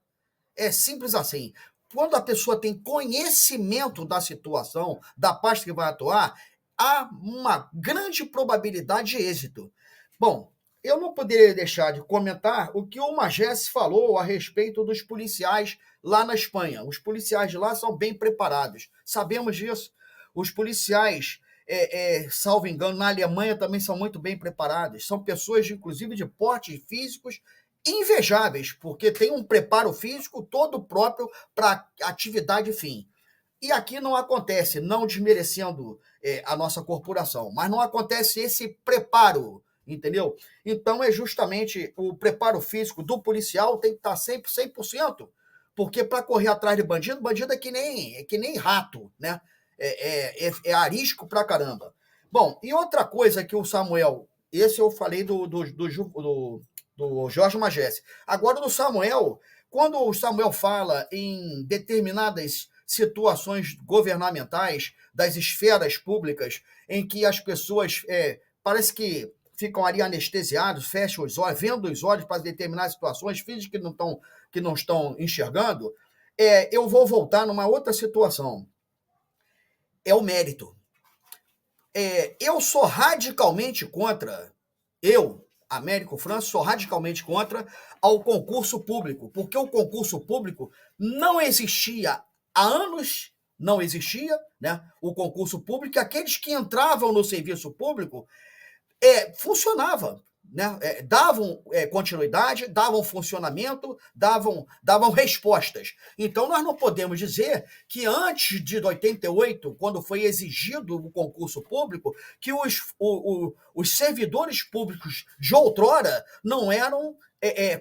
É simples assim. Quando a pessoa tem conhecimento da situação, da pasta que vai atuar, há uma grande probabilidade de êxito. Bom, eu não poderia deixar de comentar o que o Magés falou a respeito dos policiais lá na Espanha. Os policiais de lá são bem preparados, sabemos disso. Os policiais, salvo engano, na Alemanha também são muito bem preparados. São pessoas, inclusive, de portes físicos invejáveis, porque tem um preparo físico todo próprio para atividade fim. E aqui não acontece, não desmerecendo a nossa corporação, mas não acontece esse preparo, entendeu? Então é justamente o preparo físico do policial tem que estar sempre 100%, porque para correr atrás de bandido, bandido é que nem rato, né? É arisco pra caramba. Bom, e outra coisa que o Samuel, esse eu falei do Jorge Magés. Agora, do Samuel, quando o Samuel fala em determinadas situações governamentais, das esferas públicas, em que as pessoas parece que ficam ali anestesiados, fecham os olhos, vendo os olhos para determinadas situações, fingem que não estão enxergando, eu vou voltar numa outra situação. É o mérito. Eu sou radicalmente contra, Américo França, sou radicalmente contra ao concurso público, porque o concurso público não existia há anos, não existia, né? O concurso público, aqueles que entravam no serviço público funcionava, né? Davam continuidade, davam funcionamento, davam respostas. Então, nós não podemos dizer que antes de 88, quando foi exigido o concurso público, que os servidores públicos de outrora não eram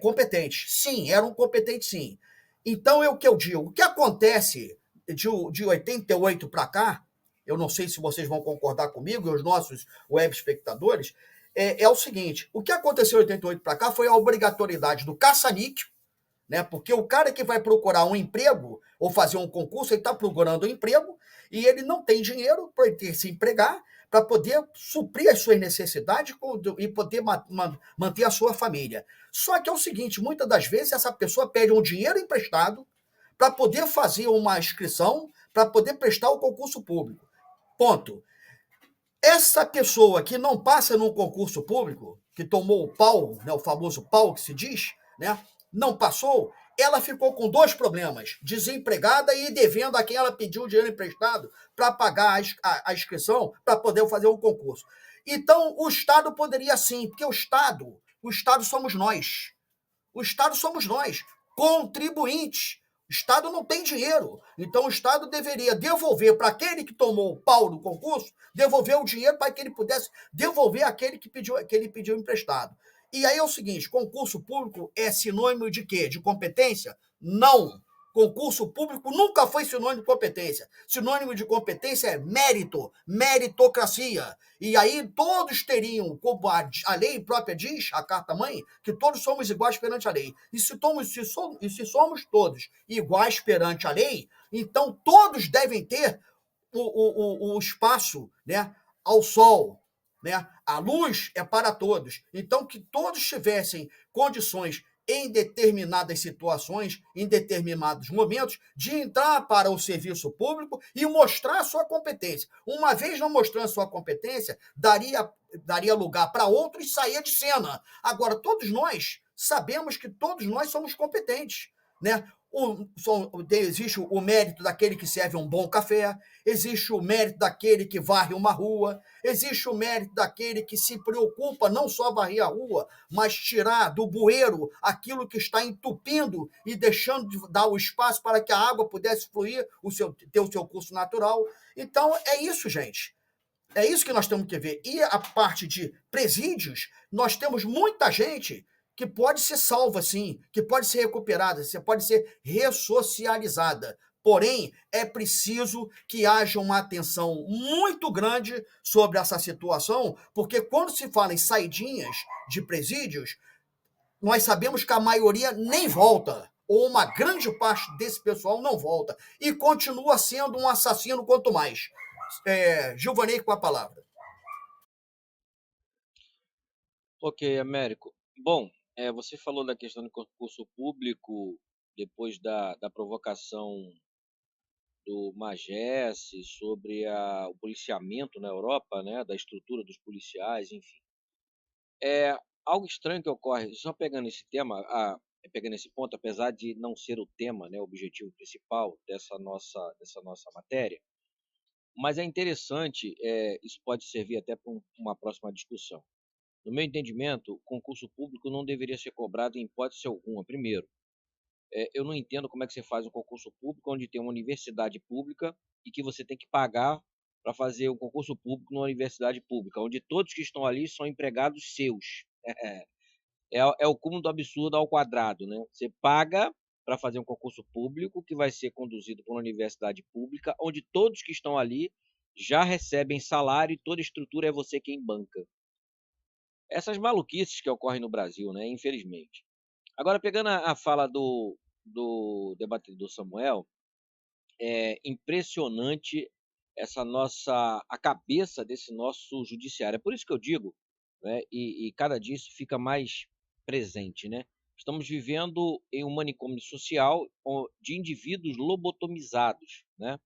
competentes. Sim, eram competentes, sim. Então, é o que eu digo. O que acontece de 88 para cá, eu não sei se vocês vão concordar comigo e os nossos web espectadores, é o seguinte: o que aconteceu em 88 para cá foi a obrigatoriedade do caça-níquel, né? Porque o cara que vai procurar um emprego ou fazer um concurso, ele está procurando um emprego e ele não tem dinheiro para ele se empregar, para poder suprir as suas necessidades e poder manter a sua família. Só que é o seguinte: muitas das vezes essa pessoa pede um dinheiro emprestado para poder fazer uma inscrição, para poder prestar o concurso público. Ponto. Essa pessoa que não passa num concurso público, que tomou o pau, né, o famoso pau que se diz, né, não passou, ela ficou com dois problemas: desempregada e devendo a quem ela pediu dinheiro emprestado para pagar a inscrição para poder fazer o concurso. Então, o Estado poderia sim, porque o Estado somos nós. O Estado somos nós, contribuintes. O Estado não tem dinheiro. Então, o Estado deveria devolver para aquele que tomou o pau no concurso, devolver o dinheiro para que ele pudesse devolver aquele que ele pediu emprestado. E aí é o seguinte: concurso público é sinônimo de quê? De competência? Não. Concurso público nunca foi sinônimo de competência. Sinônimo de competência é mérito, meritocracia. E aí todos teriam, como a lei própria diz, a Carta-Mãe, que todos somos iguais perante a lei. E se somos todos iguais perante a lei, então todos devem ter o espaço, né, ao sol, né? A luz é para todos. Então, que todos tivessem condições em determinadas situações, em determinados momentos, de entrar para o serviço público e mostrar sua competência. Uma vez não mostrando sua competência, daria lugar para outros e sair de cena. Agora, todos nós sabemos que todos nós somos competentes, né? Existe o mérito daquele que serve um bom café, existe o mérito daquele que varre uma rua, existe o mérito daquele que se preocupa não só varrer a rua, mas tirar do bueiro aquilo que está entupindo e deixando de dar o espaço para que a água pudesse fluir, ter o seu curso natural. Então, é isso, gente. É isso que nós temos que ver. E a parte de presídios, nós temos muita gente que pode ser salva, sim, que pode ser recuperada, que pode ser ressocializada. Porém, é preciso que haja uma atenção muito grande sobre essa situação, porque quando se fala em saidinhas de presídios, nós sabemos que a maioria nem volta, ou uma grande parte desse pessoal não volta, e continua sendo um assassino quanto mais. Gilvanei, com a palavra. Ok, Américo. Bom, você falou da questão do concurso público depois da provocação do Magesse sobre o policiamento na Europa, né, da estrutura dos policiais, enfim. É algo estranho que ocorre, só pegando esse tema, pegando esse ponto, apesar de não ser o tema, né, o objetivo principal dessa nossa matéria, mas é interessante, isso pode servir até para uma próxima discussão. No meu entendimento, o concurso público não deveria ser cobrado em hipótese alguma. Primeiro, eu não entendo como é que você faz um concurso público onde tem uma universidade pública e que você tem que pagar para fazer um concurso público numa universidade pública, onde todos que estão ali são empregados seus. É o cúmulo do absurdo ao quadrado, né? Você paga para fazer um concurso público que vai ser conduzido por uma universidade pública, onde todos que estão ali já recebem salário e toda a estrutura é você quem banca. Essas maluquices que ocorrem no Brasil, né? Infelizmente. Agora, pegando a fala do debatedor Samuel, é impressionante a cabeça desse nosso judiciário. É por isso que eu digo, né, e cada dia isso fica mais presente, né? Estamos vivendo em um manicômio social de indivíduos lobotomizados, né?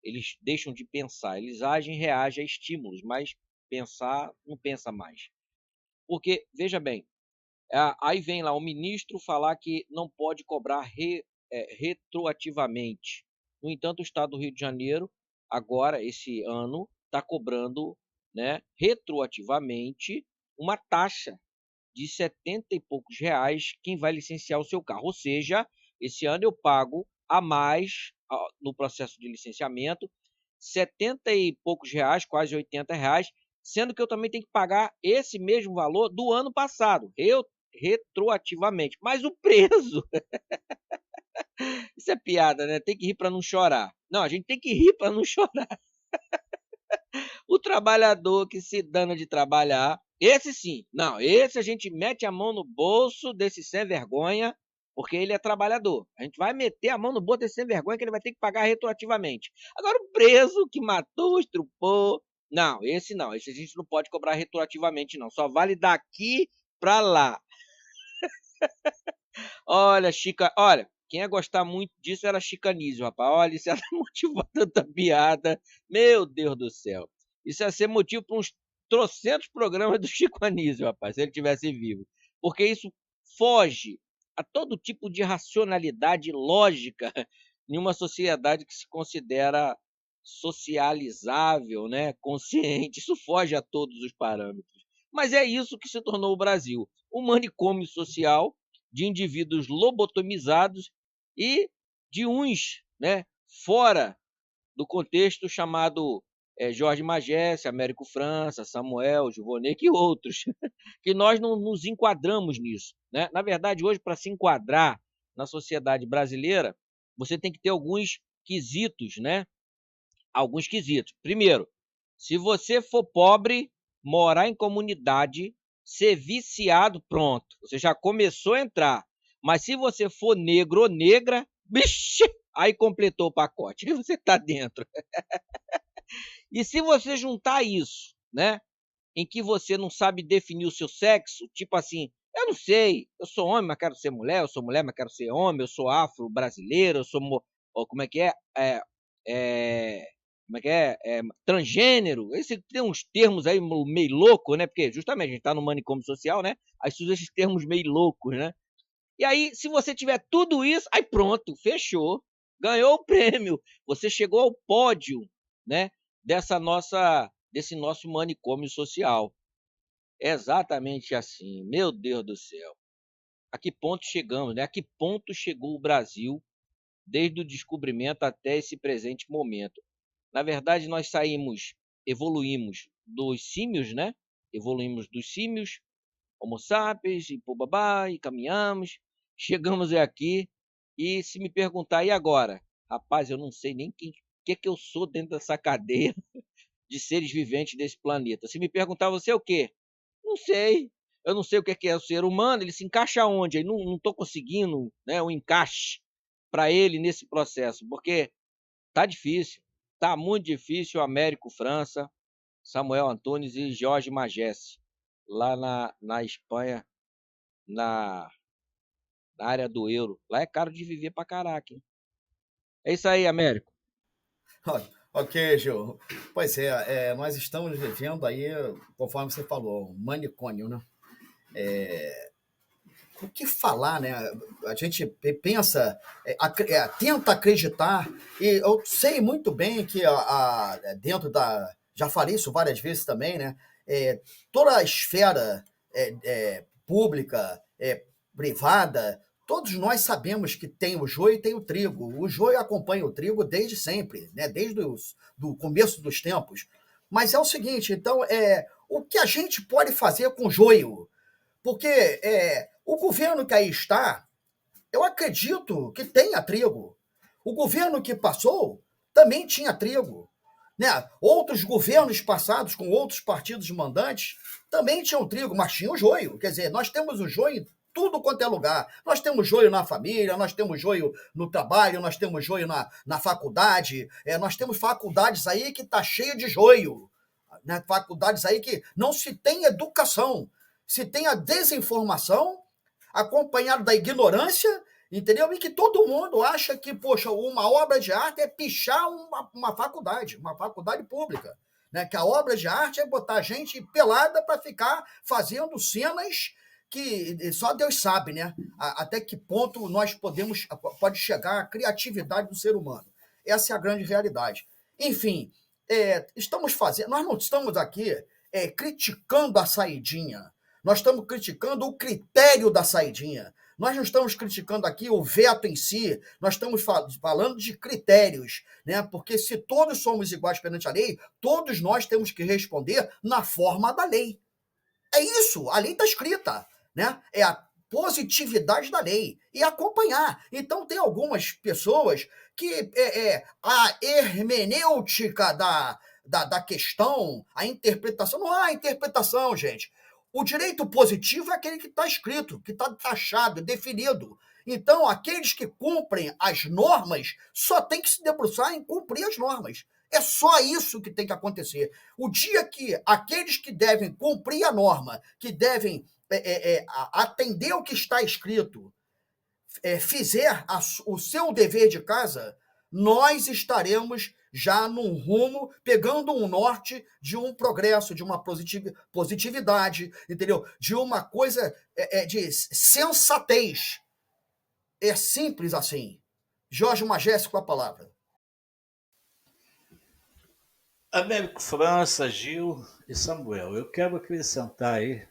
Eles deixam de pensar, eles agem, reagem a estímulos, mas pensar não pensa mais. Porque, veja bem, aí vem lá o ministro falar que não pode cobrar retroativamente. No entanto, o Estado do Rio de Janeiro, agora, esse ano, está cobrando, né, retroativamente uma taxa de 70 e poucos reais quem vai licenciar o seu carro. Ou seja, esse ano eu pago a mais no processo de licenciamento, 70 e poucos reais, quase 80 reais, sendo que eu também tenho que pagar esse mesmo valor do ano passado, retroativamente. Mas o preso, isso é piada, né? Tem que rir para não chorar. Não, a gente tem que rir para não chorar. O trabalhador que se dana de trabalhar, esse sim, não, esse a gente mete a mão no bolso desse sem vergonha, porque ele é trabalhador. A gente vai meter a mão no bolso desse sem vergonha que ele vai ter que pagar retroativamente. Agora, o preso que matou, estrupou, não, esse a gente não pode cobrar retroativamente, não. Só vale daqui para lá. Olha, Chica, olha, quem ia gostar muito disso era Chicanísio, rapaz. Olha, isso ia motivar tanta piada. Meu Deus do céu. Isso ia ser motivo para uns trocentos programas do Chico Anísio, rapaz, se ele tivesse vivo. Porque isso foge a todo tipo de racionalidade lógica em uma sociedade que se considera socializável, né, consciente. Isso foge a todos os parâmetros. Mas é isso que se tornou o Brasil. Um manicômio social de indivíduos lobotomizados e de uns, né, fora do contexto chamado Jorge Magesse, Américo França, Samuel, Gilvonec e outros, que nós não nos enquadramos nisso, né? Na verdade, hoje, para se enquadrar na sociedade brasileira, você tem que ter alguns quesitos, né? Alguns quesitos. Primeiro, se você for pobre, morar em comunidade, ser viciado, pronto, você já começou a entrar. Mas se você for negro ou negra, bicho, aí completou o pacote, aí você está dentro. E se você juntar isso, né, em que você não sabe definir o seu sexo, tipo assim, eu não sei, eu sou homem, mas quero ser mulher, eu sou mulher, mas quero ser homem, eu sou afro-brasileiro, eu sou, ou como é que é, é, como é que é, transgênero, esse tem uns termos aí meio loucos, né, porque justamente a gente está no manicômio social, né, aí se usa esses termos meio loucos, né, e aí se você tiver tudo isso, aí pronto, fechou, ganhou o prêmio, você chegou ao pódio, né, desse nosso manicômio social. É exatamente assim. Meu Deus do céu. A que ponto chegamos, né? A que ponto chegou o Brasil desde o descobrimento até esse presente momento? Na verdade, nós evoluímos dos símios, né? Evoluímos dos símios, Homo sapiens, e babá, e caminhamos, chegamos aqui, e se me perguntar, e agora? Rapaz, eu não sei nem que eu sou dentro dessa cadeia de seres viventes desse planeta. Se me perguntar, você é o quê? Não sei. Eu não sei o que é o ser humano, ele se encaixa onde? Aí não estou conseguindo, né, um encaixe para ele nesse processo, porque tá difícil, tá muito difícil. Américo França, Samuel Antunes e Jorge Magesse. lá na Espanha, na, na área do euro. Lá é caro de viver pra caraca, hein? É isso aí, Américo. Ok, Gil. Pois é, nós estamos vivendo aí, conforme você falou, um manicômio, né? O que falar, né? A gente pensa, tenta acreditar, e eu sei muito bem que dentro da. Já falei isso várias vezes também, né? Toda a esfera pública, privada, todos nós sabemos que tem o joio e tem o trigo. O joio acompanha o trigo desde sempre, né? Desde do começo dos tempos. Mas é o seguinte, então, o que a gente pode fazer com o joio? Porque o governo que aí está, eu acredito que tenha trigo. O governo que passou também tinha trigo. Né? Outros governos passados, com outros partidos mandantes, também tinham trigo, mas tinha o joio. Quer dizer, nós temos o joio em tudo quanto é lugar. Nós temos joio na família, nós temos joio no trabalho, nós temos joio na faculdade. Nós temos faculdades aí que está cheia de joio. Né? Faculdades aí que não se tem educação, se tem a desinformação acompanhado da ignorância, entendeu? E que todo mundo acha que, poxa, uma obra de arte é pichar uma faculdade pública. Né? Que a obra de arte é botar gente pelada para ficar fazendo cenas que só Deus sabe, né? Até que ponto pode chegar a criatividade do ser humano. Essa é a grande realidade. Enfim, nós não estamos aqui criticando a saidinha. Nós estamos criticando o critério da saidinha. Nós não estamos criticando aqui o veto em si, nós estamos falando de critérios, né? Porque se todos somos iguais perante a lei, todos nós temos que responder na forma da lei. É isso, a lei está escrita, né? É a positividade da lei e acompanhar. Então, tem algumas pessoas que a hermenêutica da questão, a interpretação, não há interpretação, gente. O direito positivo é aquele que está escrito, que está taxado, definido. Então, aqueles que cumprem as normas só tem que se debruçar em cumprir as normas. É só isso que tem que acontecer. O dia que aqueles que devem cumprir a norma, que devem atender o que está escrito, fizer o seu dever de casa, nós estaremos já num rumo, pegando um norte de um progresso, de uma positividade, entendeu? De uma coisa de sensatez. É simples assim. Jorge Magésio com a palavra. Américo França, Gil e Samuel, eu quero acrescentar aí,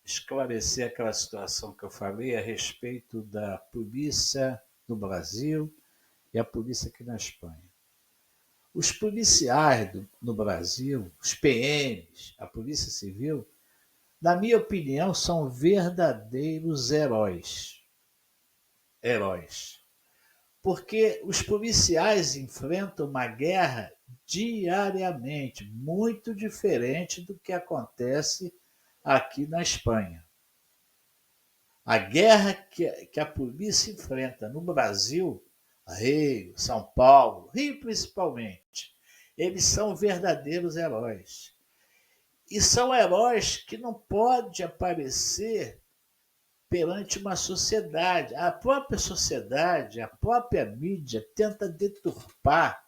esclarecer aquela situação que eu falei a respeito da polícia no Brasil e a polícia aqui na Espanha. Os policiais no Brasil, os PMs, a Polícia Civil, na minha opinião, são verdadeiros heróis. Heróis. Porque os policiais enfrentam uma guerra diariamente, muito diferente do que acontece aqui na Espanha. A guerra que a polícia enfrenta no Brasil, Rio, São Paulo, Rio principalmente, eles são verdadeiros heróis. E são heróis que não podem aparecer perante uma sociedade. A própria mídia tenta deturpar,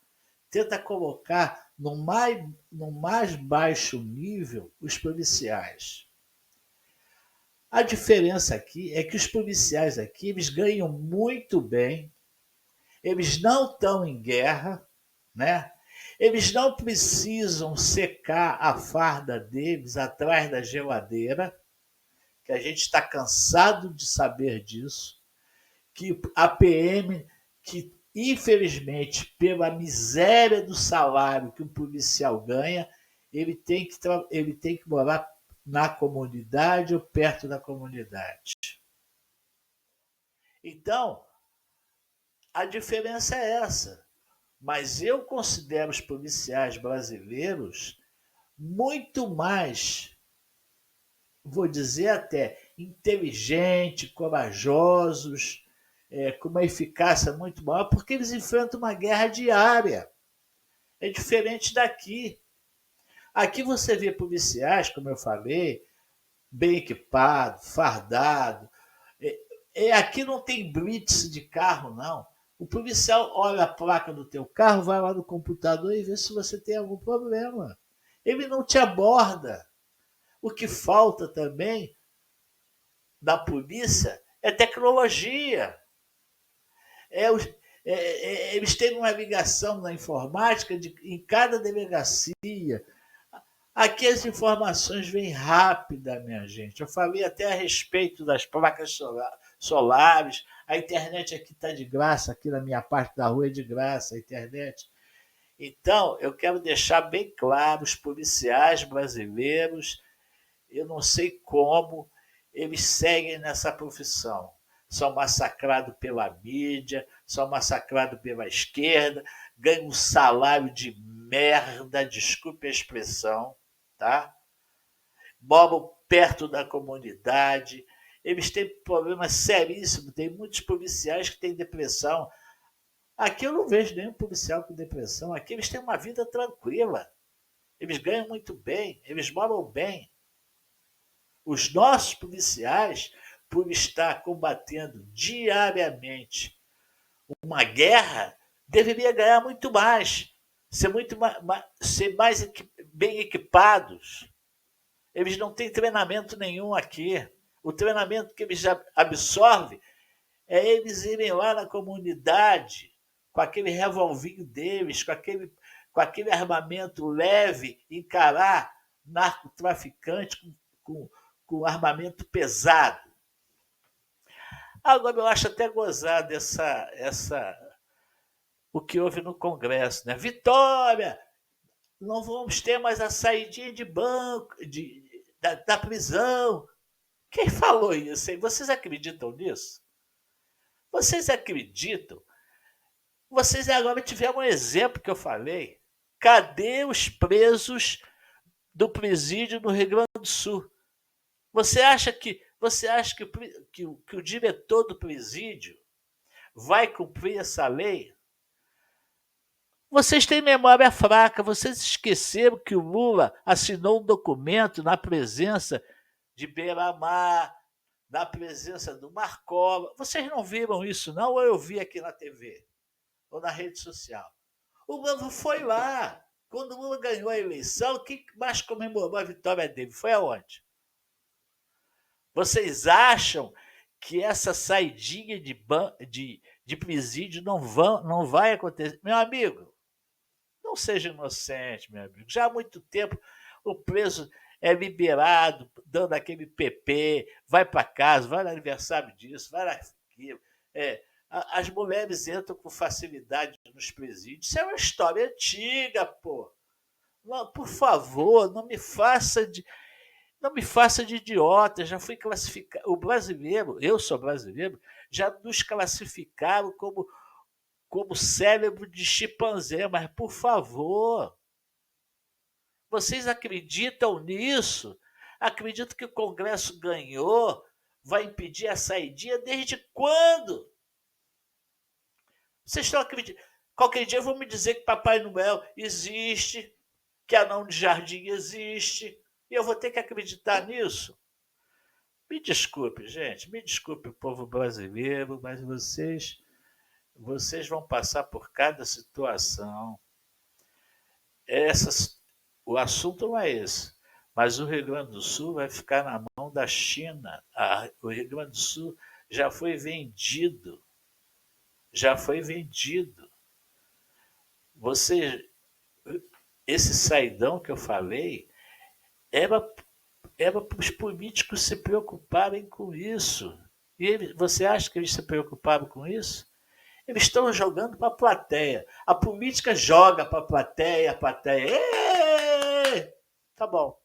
tenta colocar no mais baixo nível os policiais. A diferença aqui é que os policiais aqui eles ganham muito bem, eles não estão em guerra, né? Eles não precisam secar a farda deles atrás da geladeira, que a gente está cansado de saber disso, que a PM, que infelizmente pela miséria do salário que um policial ganha, ele tem que morar na comunidade ou perto da comunidade. Então, a diferença é essa. Mas eu considero os policiais brasileiros muito mais, vou dizer até, inteligentes, corajosos, com uma eficácia muito maior, porque eles enfrentam uma guerra diária. É diferente daqui. Aqui você vê policiais, como eu falei, bem equipado, fardado. Aqui não tem blitz de carro, não. O policial olha a placa do teu carro, vai lá no computador e vê se você tem algum problema. Ele não te aborda. O que falta também da polícia é tecnologia. Eles têm uma ligação na informática em cada delegacia. Aqui as informações vêm rápida, minha gente. Eu falei até a respeito das placas solares. A internet aqui está de graça, aqui na minha parte da rua é de graça a internet. Então, eu quero deixar bem claro, os policiais brasileiros, eu não sei como, eles seguem nessa profissão. São massacrados pela mídia, são massacrados pela esquerda, ganham um salário de merda, desculpe a expressão, tá? Moram perto da comunidade, eles têm problemas seríssimos, tem muitos policiais que têm depressão. Aqui eu não vejo nenhum policial com depressão, aqui eles têm uma vida tranquila, eles ganham muito bem, eles moram bem. Os nossos policiais, por estar combatendo diariamente uma guerra, deveria ganhar muito mais, ser mais bem equipados. Eles não têm treinamento nenhum aqui. O treinamento que eles absorvem é eles irem lá na comunidade com aquele revolvinho deles, com aquele armamento leve, encarar narcotraficante com armamento pesado. Agora eu acho até gozado o que houve no Congresso, né? Vitória! Não vamos ter mais a saidinha de banco, da prisão. Quem falou isso? Hein? Vocês acreditam nisso? Vocês acreditam? Vocês agora tiveram um exemplo que eu falei. Cadê os presos do presídio no Rio Grande do Sul? Você acha que o diretor do presídio vai cumprir essa lei? Vocês têm memória fraca, vocês esqueceram que o Lula assinou um documento na presença de Beiramar, na presença do Marcola. Vocês não viram isso, não? Ou eu vi aqui na TV? Ou na rede social? O Lula foi lá. Quando o Lula ganhou a eleição, quem mais comemorou a vitória dele? Foi aonde? Vocês acham que essa saidinha de presídio não vai acontecer? Meu amigo, não seja inocente, meu amigo. Já há muito tempo o preso é liberado, dando aquele PP, vai para casa, vai no aniversário disso, vai naquilo. As mulheres entram com facilidade nos presídios. Isso é uma história antiga, pô. Não, por favor, não me faça de idiota. Já fui classificado. O brasileiro, eu sou brasileiro, já nos classificaram como cérebro de chimpanzé, mas por favor, vocês acreditam nisso? Acreditam que o Congresso ganhou? Vai impedir a saidinha? Desde quando? Vocês estão acreditando? Qualquer dia vão me dizer que Papai Noel existe, que Anão de Jardim existe, e eu vou ter que acreditar nisso? Me desculpe, gente, me desculpe o povo brasileiro, mas vocês vão passar por cada situação. O assunto não é esse, mas o Rio Grande do Sul vai ficar na mão da China. O Rio Grande do Sul já foi vendido. Esse saidão que eu falei era para os políticos se preocuparem com isso. E você acha que eles se preocuparam com isso? Eles estão jogando para a plateia. A política joga para a plateia, Tá bom.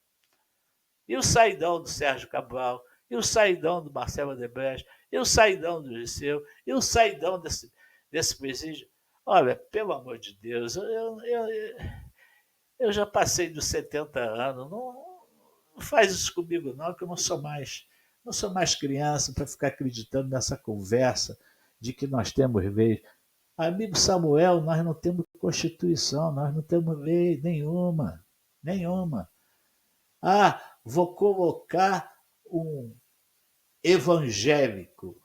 E o saidão do Sérgio Cabral, e o saidão do Marcelo Odebrecht, e o saidão do Liceu, e o saidão desse presídio. Olha, pelo amor de Deus, eu já passei dos 70 anos, não faz isso comigo não, que eu não sou mais criança para ficar acreditando nessa conversa de que nós temos lei. Amigo Samuel, nós não temos Constituição, nós não temos lei nenhuma. Vou colocar um evangélico.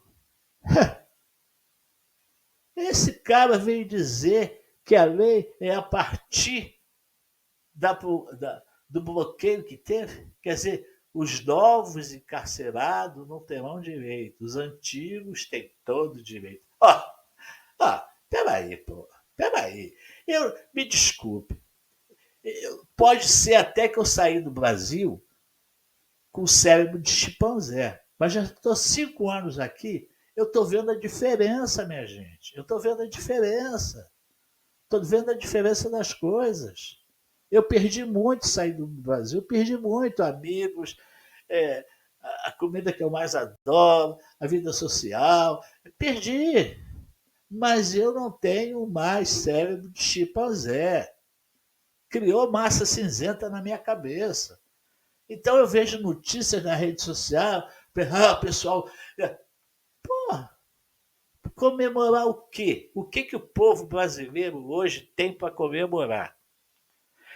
Esse cara veio dizer que a lei é a partir do bloqueio que teve. Quer dizer, os novos encarcerados não terão direito, os antigos têm todo direito. Peraí, pô, peraí. Me desculpe. Pode ser até que eu saí do Brasil com o cérebro de chimpanzé, mas já estou 5 anos aqui, eu estou vendo a diferença, minha gente. Eu estou vendo a diferença. Estou vendo a diferença das coisas. Eu perdi muito saindo do Brasil, perdi muito amigos, a comida que eu mais adoro, a vida social. Perdi. Mas eu não tenho mais cérebro de chimpanzé. Criou massa cinzenta na minha cabeça. Então eu vejo notícias na rede social, pessoal, comemorar o quê? O que o povo brasileiro hoje tem para comemorar?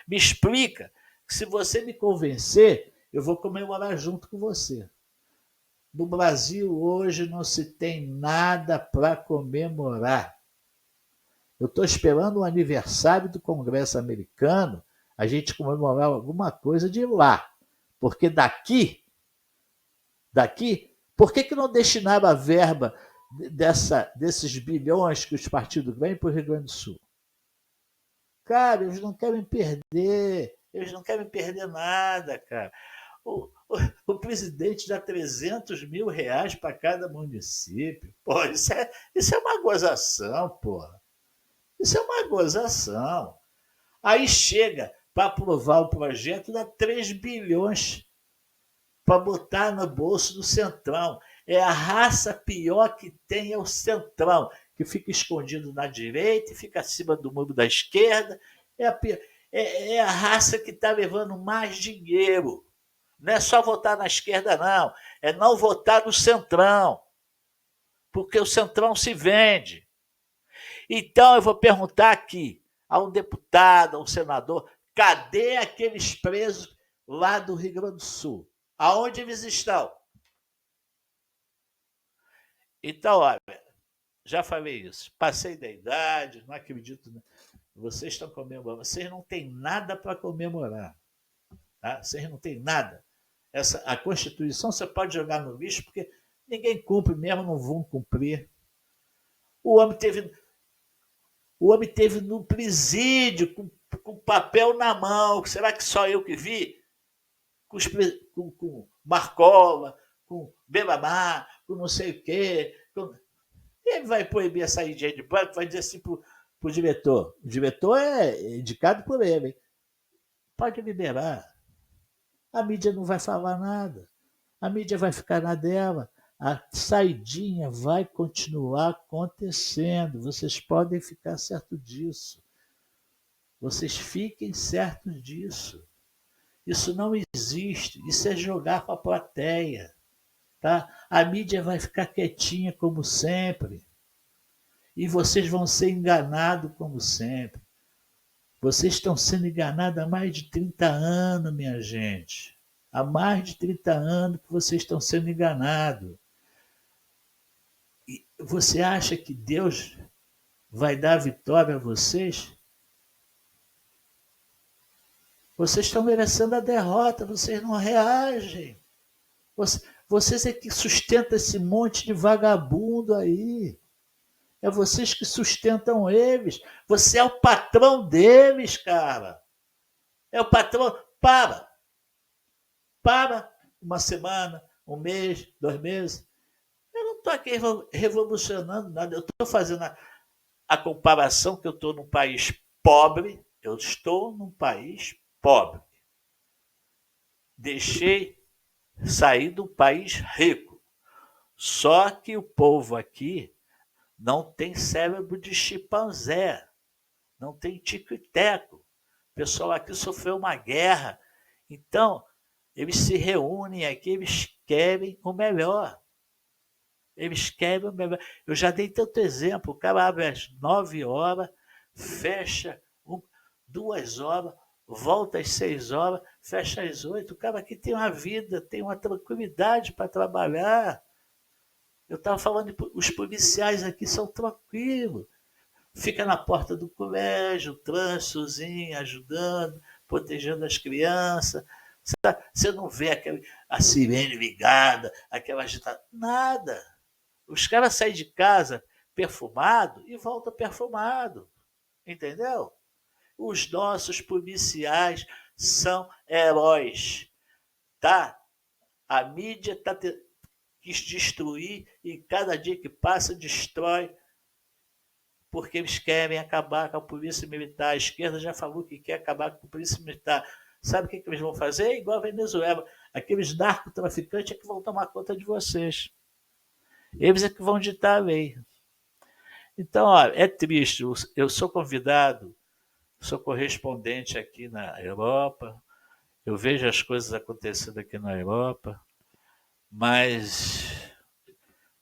Me explica. Se você me convencer, eu vou comemorar junto com você. No Brasil hoje não se tem nada para comemorar. Eu estou esperando o aniversário do Congresso americano, a gente comemorar alguma coisa de lá. Porque daqui, por que não destinaram a verba desses bilhões que os partidos ganham para o Rio Grande do Sul? Cara, eles não querem perder nada, cara. O presidente dá R$300 mil para cada município. Pô, isso é uma gozação, porra. Isso é uma gozação. Aí chega para aprovar o projeto, dá 3 bilhões para botar no bolso do Centrão. É a raça pior que tem, é o Centrão, que fica escondido na direita e fica acima do muro da esquerda. É a raça que está levando mais dinheiro. Não é só votar na esquerda, não. É não votar no Centrão. Porque o Centrão se vende. Então eu vou perguntar aqui a um deputado, a um senador, cadê aqueles presos lá do Rio Grande do Sul? Aonde eles estão? Então, olha, já falei isso. Passei da idade, não acredito. Vocês estão comemorando. Vocês não têm nada para comemorar. Tá? Vocês não têm nada. A Constituição você pode jogar no lixo, porque ninguém cumpre mesmo, não vão cumprir. O homem teve no presídio, com papel na mão. Será que só eu que vi? Com Marcola, com Bebamar, com não sei o quê. Ele vai proibir a saída de banco, vai dizer assim para o diretor. O diretor é indicado por ele. Hein? Pode liberar. A mídia não vai falar nada. A mídia vai ficar na dela. A saidinha vai continuar acontecendo. Vocês podem ficar certos disso. Vocês fiquem certos disso. Isso não existe. Isso é jogar para a plateia. Tá? A mídia vai ficar quietinha como sempre. E vocês vão ser enganados como sempre. Vocês estão sendo enganados há mais de 30 anos, minha gente. Há mais de 30 anos que vocês estão sendo enganados. E você acha que Deus vai dar vitória a vocês? Vocês estão merecendo a derrota, vocês não reagem. Vocês é que sustentam esse monte de vagabundo aí. É vocês que sustentam eles. Você é o patrão deles, cara. É o patrão. Para uma semana, um mês, 2 meses. Eu não estou aqui revolucionando nada. Eu estou fazendo a comparação que eu estou num país pobre. Eu estou num país pobre. Deixei sair do país rico. Só que o povo aqui não tem cérebro de chimpanzé. Não tem tico e teco. O pessoal aqui sofreu uma guerra. Então, eles se reúnem aqui, eles querem o melhor. Eles querem o melhor. Eu já dei tanto exemplo. O cara abre às 9 horas, fecha 2 horas, volta às 6 horas, fecha às 8, o cara aqui tem uma vida, tem uma tranquilidade para trabalhar. Eu estava falando, os policiais aqui são tranquilos. Fica na porta do colégio, trânsitozinho, ajudando, protegendo as crianças. Você não vê a sirene ligada, aquela agitação. Nada. Os caras saem de casa perfumado e voltam perfumado. Entendeu? Os nossos policiais são heróis. Tá? A mídia quis destruir e cada dia que passa destrói, porque eles querem acabar com a polícia militar. A esquerda já falou que quer acabar com a polícia militar. Sabe o que eles vão fazer? Igual a Venezuela. Aqueles narcotraficantes é que vão tomar conta de vocês. Eles é que vão ditar a lei. Então, olha, é triste. Eu sou convidado, sou correspondente aqui na Europa, eu vejo as coisas acontecendo aqui na Europa, mas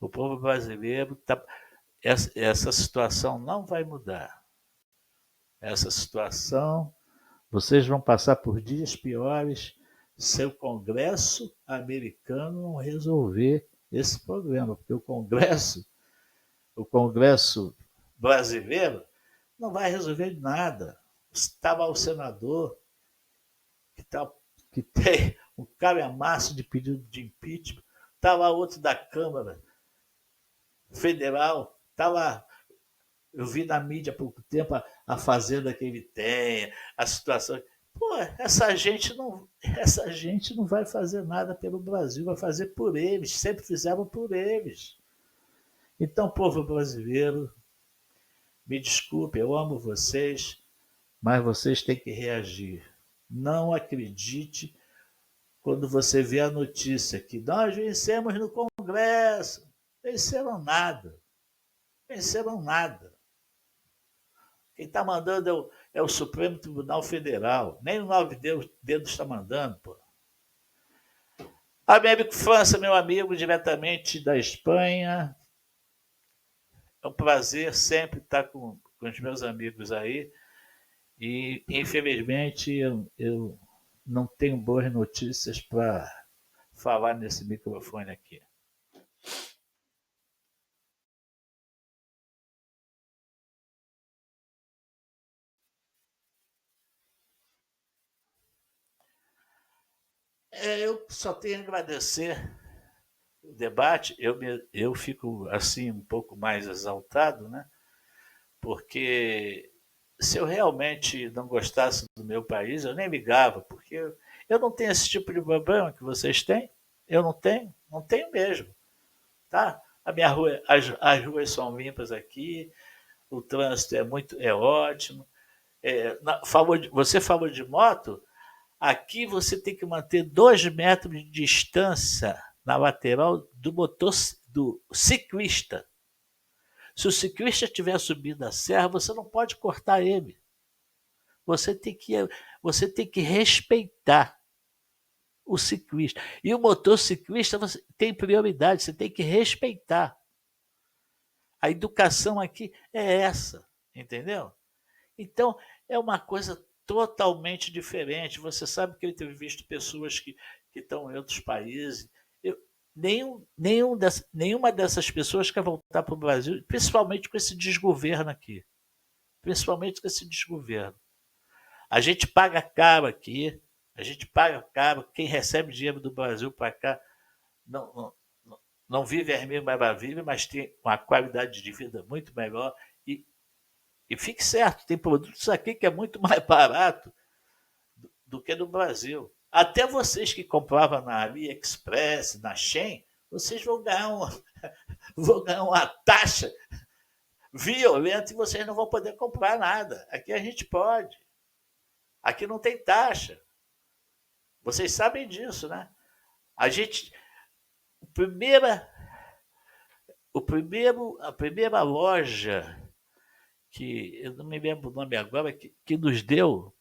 o povo brasileiro essa situação não vai mudar. Essa situação, vocês vão passar por dias piores se o Congresso americano não resolver esse problema, porque o Congresso brasileiro não vai resolver nada. Estava o senador que tem um calhamaço de pedido de impeachment, estava outro da Câmara Federal, estava. Eu vi na mídia há pouco tempo a fazenda que ele tem, a situação. Pô, essa gente não vai fazer nada pelo Brasil, vai fazer por eles, sempre fizeram por eles. Então, povo brasileiro, me desculpe, eu amo vocês, mas vocês têm que reagir. Não acredite quando você vê a notícia que nós vencemos no Congresso. Venceram nada. Venceram nada. Quem está mandando é o Supremo Tribunal Federal. Nem o 9 dedos está mandando, pô. Américo França, meu amigo, diretamente da Espanha. É um prazer sempre estar com os meus amigos aí. E, infelizmente, eu não tenho boas notícias para falar nesse microfone aqui. Eu só tenho a agradecer o debate. Eu fico assim um pouco mais exaltado, né? Porque se eu realmente não gostasse do meu país, eu nem ligava, porque eu não tenho esse tipo de problema que vocês têm. Eu não tenho mesmo. Tá? A minha rua, as ruas são limpas aqui, o trânsito é ótimo. Você falou de moto, aqui você tem que manter 2 metros de distância na lateral do ciclista. Se o ciclista estiver subindo a serra, você não pode cortar ele. Você tem que respeitar o ciclista. E o motociclista tem prioridade, você tem que respeitar. A educação aqui é essa, entendeu? Então, é uma coisa totalmente diferente. Você sabe que eu tenho visto pessoas que estão em outros países. Nenhuma dessas pessoas quer voltar para o Brasil, principalmente com esse desgoverno aqui. Principalmente com esse desgoverno. A gente paga caro aqui, quem recebe dinheiro do Brasil para cá não vive a mil maravilha, mas tem uma qualidade de vida muito melhor. E fique certo, tem produtos aqui que é muito mais barato do que no Brasil. Até vocês que compravam na AliExpress, na Shein, vocês vão ganhar uma taxa violenta e vocês não vão poder comprar nada. Aqui a gente pode. Aqui não tem taxa. Vocês sabem disso, né? A primeira loja que eu não me lembro o nome agora, que nos deu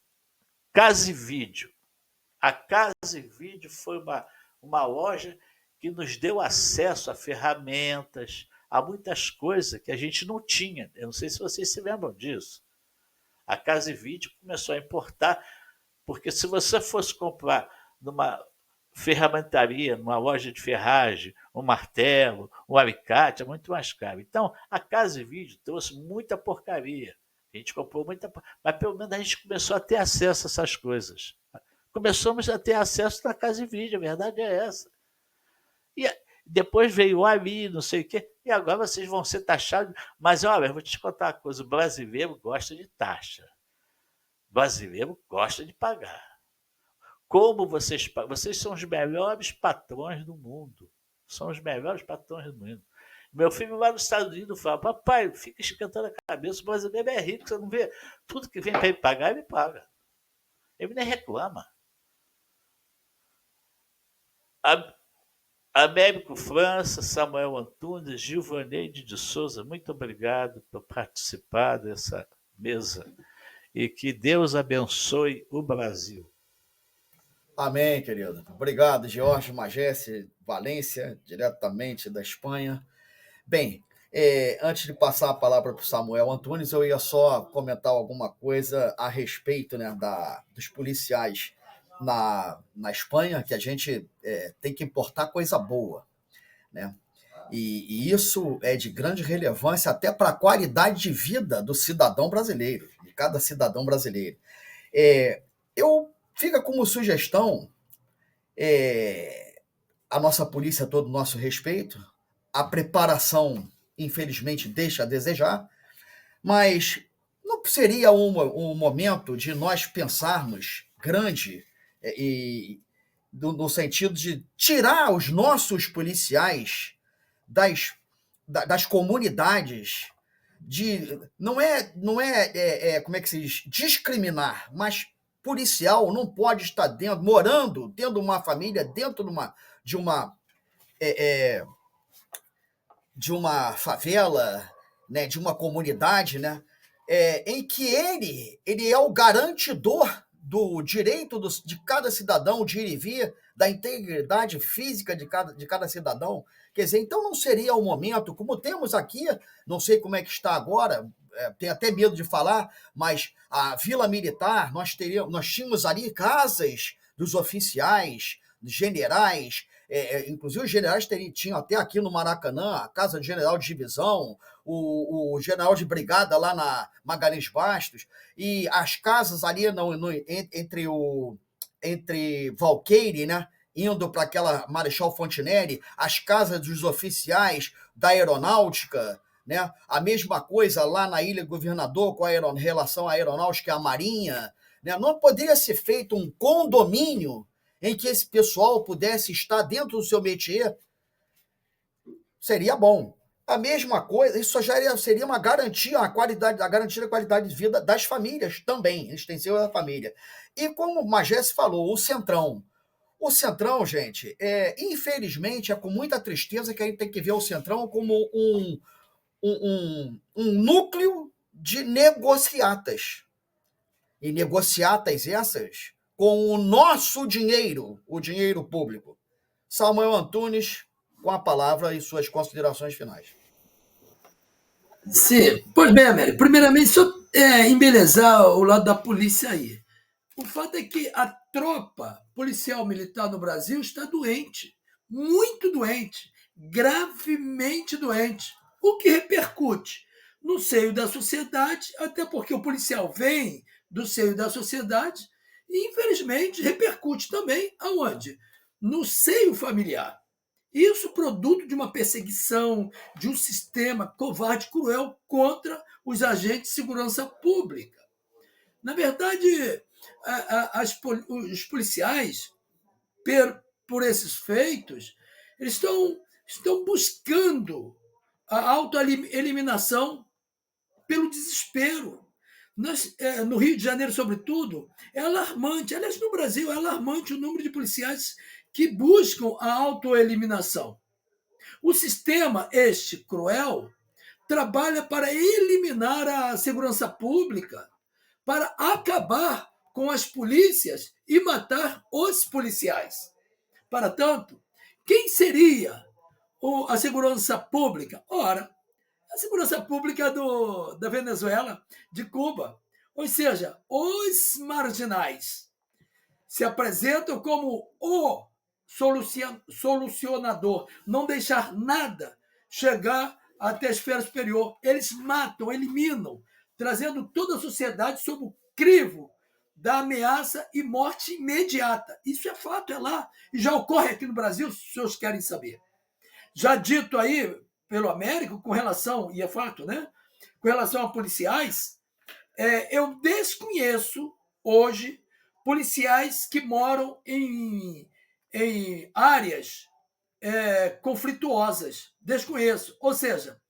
Casa Vídeo. A Casa Vídeo foi uma loja que nos deu acesso a ferramentas, a muitas coisas que a gente não tinha. Eu não sei se vocês se lembram disso. A Casa Vídeo começou a importar Porque se você fosse comprar numa ferramentaria, numa loja de ferragem, um martelo, um alicate, é muito mais caro. Então, a Casa e Vídeo trouxe muita porcaria. A gente comprou muita, mas pelo menos a gente começou a ter acesso a essas coisas. Começamos a ter acesso na Casa e Vídeo, a verdade é essa. E depois veio o Ali, não sei o quê, e agora vocês vão ser taxados. Mas olha, eu vou te contar uma coisa: o brasileiro gosta de taxa. O brasileiro gosta de pagar. Como vocês são os melhores patrões do mundo. São os melhores patrões do mundo. Meu filho lá nos Estados Unidos fala: papai, fica esquentando a cabeça, o brasileiro é rico, você não vê? Tudo que vem para ele pagar, ele paga. Ele nem reclama. Américo França, Samuel Antunes, Gilvaneide de Souza, muito obrigado por participar dessa mesa e que Deus abençoe o Brasil. Amém, querido. Obrigado, Jorge Magesse, Valência, diretamente da Espanha. Bem, antes de passar a palavra para o Samuel Antunes, eu ia só comentar alguma coisa a respeito, né, dos policiais na Espanha, que a gente tem que importar coisa boa, né? E isso é de grande relevância até para a qualidade de vida do cidadão brasileiro, de cada cidadão brasileiro. Eu fica como sugestão a nossa polícia, todo o nosso respeito, a preparação, infelizmente, deixa a desejar, mas não seria um momento de nós pensarmos grande no sentido de tirar os nossos policiais das comunidades, não é como é que se diz, discriminar, mas policial não pode estar morando, tendo uma família dentro de uma favela, né, de uma comunidade, né, em que ele é o garantidor do direito de cada cidadão de ir e vir, da integridade física de cada cidadão. Quer dizer, então não seria o momento, como temos aqui, não sei como é que está agora, tenho até medo de falar, mas a Vila Militar, nós tínhamos ali casas dos oficiais, dos generais, inclusive os generais tinham até aqui no Maracanã, a casa do general de divisão, o general de brigada lá na Magalhães Bastos, e as casas ali entre Valqueire, né, indo para aquela Marechal Fontenelle, as casas dos oficiais da aeronáutica, né, a mesma coisa lá na Ilha Governador com relação à aeronáutica e à marinha, né, não poderia ser feito um condomínio em que esse pessoal pudesse estar dentro do seu métier? Seria bom. A mesma coisa, isso já seria uma garantia, a garantia da qualidade de vida das famílias também, extensiva da família. E como o Magesse falou, o Centrão. O Centrão, gente, infelizmente, é com muita tristeza que a gente tem que ver o Centrão como um núcleo de negociatas. E negociatas essas com o nosso dinheiro, o dinheiro público. Samuel Antunes, com a palavra e suas considerações finais. Sim, pois bem, Américo. Primeiramente, só embelezar o lado da polícia aí. O fato é que a tropa policial militar no Brasil está doente, muito doente, gravemente doente, o que repercute no seio da sociedade, até porque o policial vem do seio da sociedade e, infelizmente, repercute também aonde? No seio familiar. Isso produto de uma perseguição, de um sistema covarde e cruel contra os agentes de segurança pública. Na verdade, os policiais, por esses feitos, eles estão buscando a autoeliminação pelo desespero. No Rio de Janeiro, sobretudo, é alarmante. Aliás, no Brasil, é alarmante o número de policiais que buscam a autoeliminação. O sistema, cruel, trabalha para eliminar a segurança pública, para acabar com as polícias e matar os policiais. Para tanto, quem seria a segurança pública? Ora, a segurança pública da Venezuela, de Cuba. Ou seja, os marginais. se apresentam como o solucionador, não deixar nada chegar até a esfera superior. Eles matam, eliminam, trazendo toda a sociedade sob o crivo da ameaça e morte imediata. Isso é fato, é lá. E já ocorre aqui no Brasil, se os senhores querem saber. Já dito aí pelo Américo, com relação, e é fato, né? Com relação a policiais, eu desconheço hoje policiais que moram em áreas conflituosas. Desconheço. Ou seja,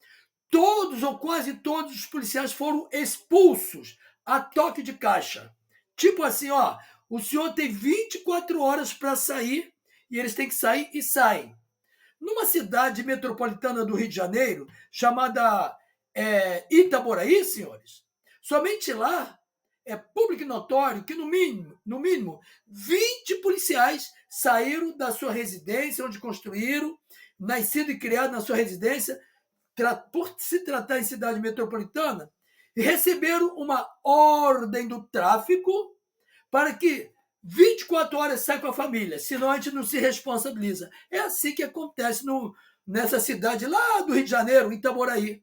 todos ou quase todos os policiais foram expulsos a toque de caixa. Tipo assim, ó, o senhor tem 24 horas para sair e eles têm que sair e saem. Numa cidade metropolitana do Rio de Janeiro, chamada Itaboraí, senhores, somente lá é público e notório que, no mínimo, 20 policiais saíram da sua residência, onde construíram, nascido e criado na sua residência, por se tratar em cidade metropolitana, e receberam uma ordem do tráfico para que 24 horas saia com a família, senão a gente não se responsabiliza. É assim que acontece nessa cidade lá do Rio de Janeiro, Itaboraí.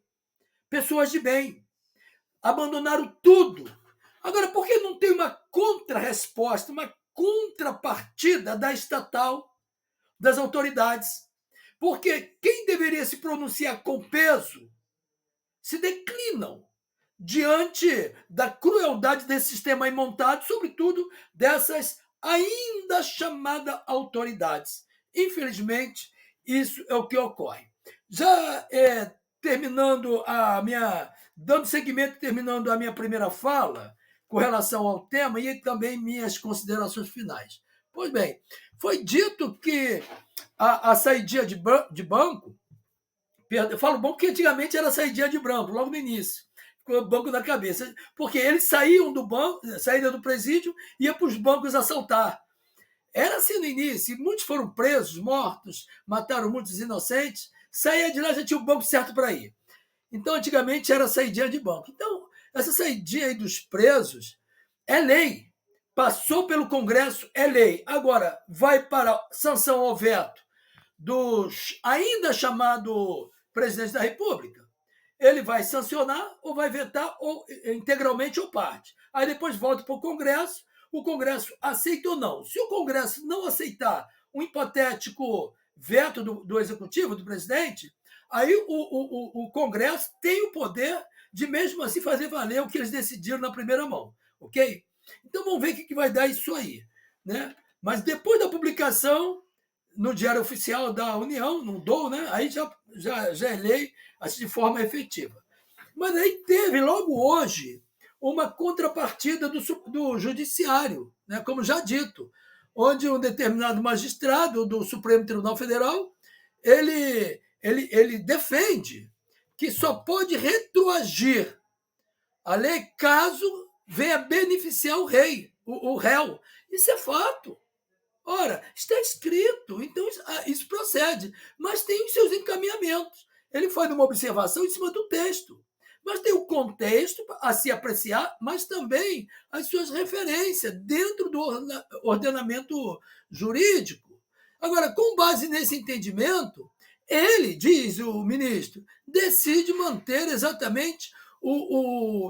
Pessoas de bem abandonaram tudo. Agora, por que não tem uma contra-resposta, uma contrapartida da estatal, das autoridades? Porque quem deveria se pronunciar com peso se declinam diante da crueldade desse sistema aí montado, sobretudo dessas ainda chamadas autoridades. Infelizmente, isso é o que ocorre. Já terminando dando seguimento, terminando a minha primeira fala com relação ao tema e também minhas considerações finais. Pois bem, foi dito que a saída de banco, eu falo banco que antigamente era saída de branco, logo no início, ficou banco na cabeça, porque eles saíam do banco, saíam do presídio e iam para os bancos assaltar. Era assim no início, e muitos foram presos, mortos, mataram muitos inocentes, saía de lá, já tinha o banco certo para ir. Então, antigamente era saída de banco. Então, essa saída aí dos presos é lei. Passou pelo Congresso, é lei. Agora, vai para sanção ou veto dos ainda chamado presidente da República. Ele vai sancionar ou vai vetar ou integralmente ou parte. Aí depois volta para o Congresso aceita ou não. Se o Congresso não aceitar um hipotético veto do Executivo, do presidente, aí o Congresso tem o poder de mesmo assim fazer valer o que eles decidiram na primeira mão. Ok? Então vamos ver o que vai dar isso aí. Né? Mas depois da publicação no Diário Oficial da União, no DOU, né? Aí já é lei assim, de forma efetiva. Mas aí teve, logo hoje, uma contrapartida do Judiciário, né? Como já dito, onde um determinado magistrado do Supremo Tribunal Federal ele defende que só pode retroagir a lei caso venha beneficiar o réu. Isso é fato. Ora, está escrito, então isso procede, mas tem os seus encaminhamentos. Ele faz uma observação em cima do texto, mas tem o contexto a se apreciar, mas também as suas referências dentro do ordenamento jurídico. Agora, com base nesse entendimento, ele, diz o ministro, decide manter exatamente,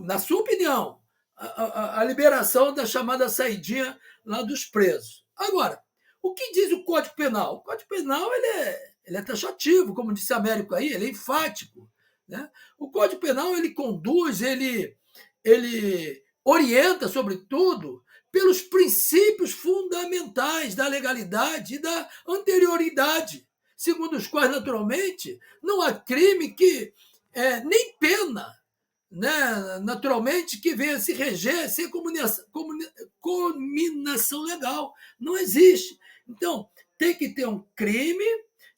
na sua opinião, a liberação da chamada saidinha lá dos presos. Agora, o que diz o Código Penal? O Código Penal ele é taxativo, como disse Américo aí, ele é enfático. Né? O Código Penal ele conduz, ele orienta, sobretudo, pelos princípios fundamentais da legalidade e da anterioridade, segundo os quais, naturalmente, não há crime que nem pena, né, naturalmente, que venha se reger sem cominação legal. Não existe. Então, tem que ter um crime,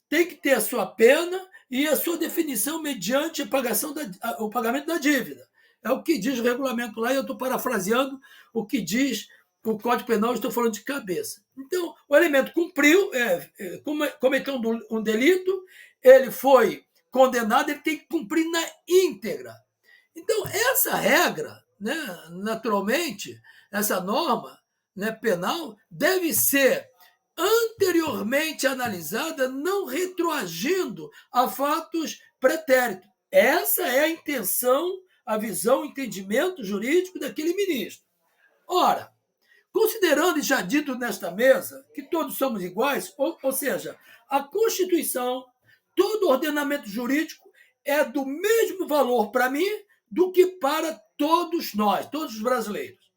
tem que ter a sua pena e a sua definição mediante o pagamento da dívida. É o que diz o regulamento lá, e eu estou parafraseando o que diz o Código Penal, estou falando de cabeça. Então, o elemento cumpriu, cometeu um delito, ele foi condenado, ele tem que cumprir na íntegra. Então, essa regra, né, naturalmente, essa norma, né, penal deve ser anteriormente analisada, não retroagindo a fatos pretéritos. Essa é a intenção, a visão, o entendimento jurídico daquele ministro. Ora, considerando e já dito nesta mesa que todos somos iguais, ou seja, a Constituição, todo ordenamento jurídico é do mesmo valor para mim do que para todos nós, todos os brasileiros.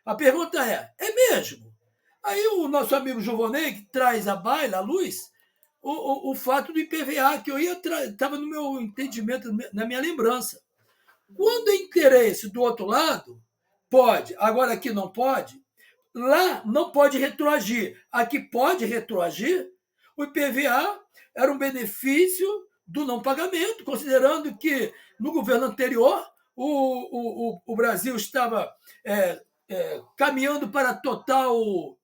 A pergunta é mesmo? Aí o nosso amigo Giovanei que traz à baila, à luz, o fato do IPVA, que eu estava no meu entendimento, na minha lembrança. Quando é interesse do outro lado, pode. Agora aqui não pode. Lá não pode retroagir. Aqui pode retroagir. O IPVA era um benefício do não pagamento, considerando que no governo anterior o Brasil estava caminhando para total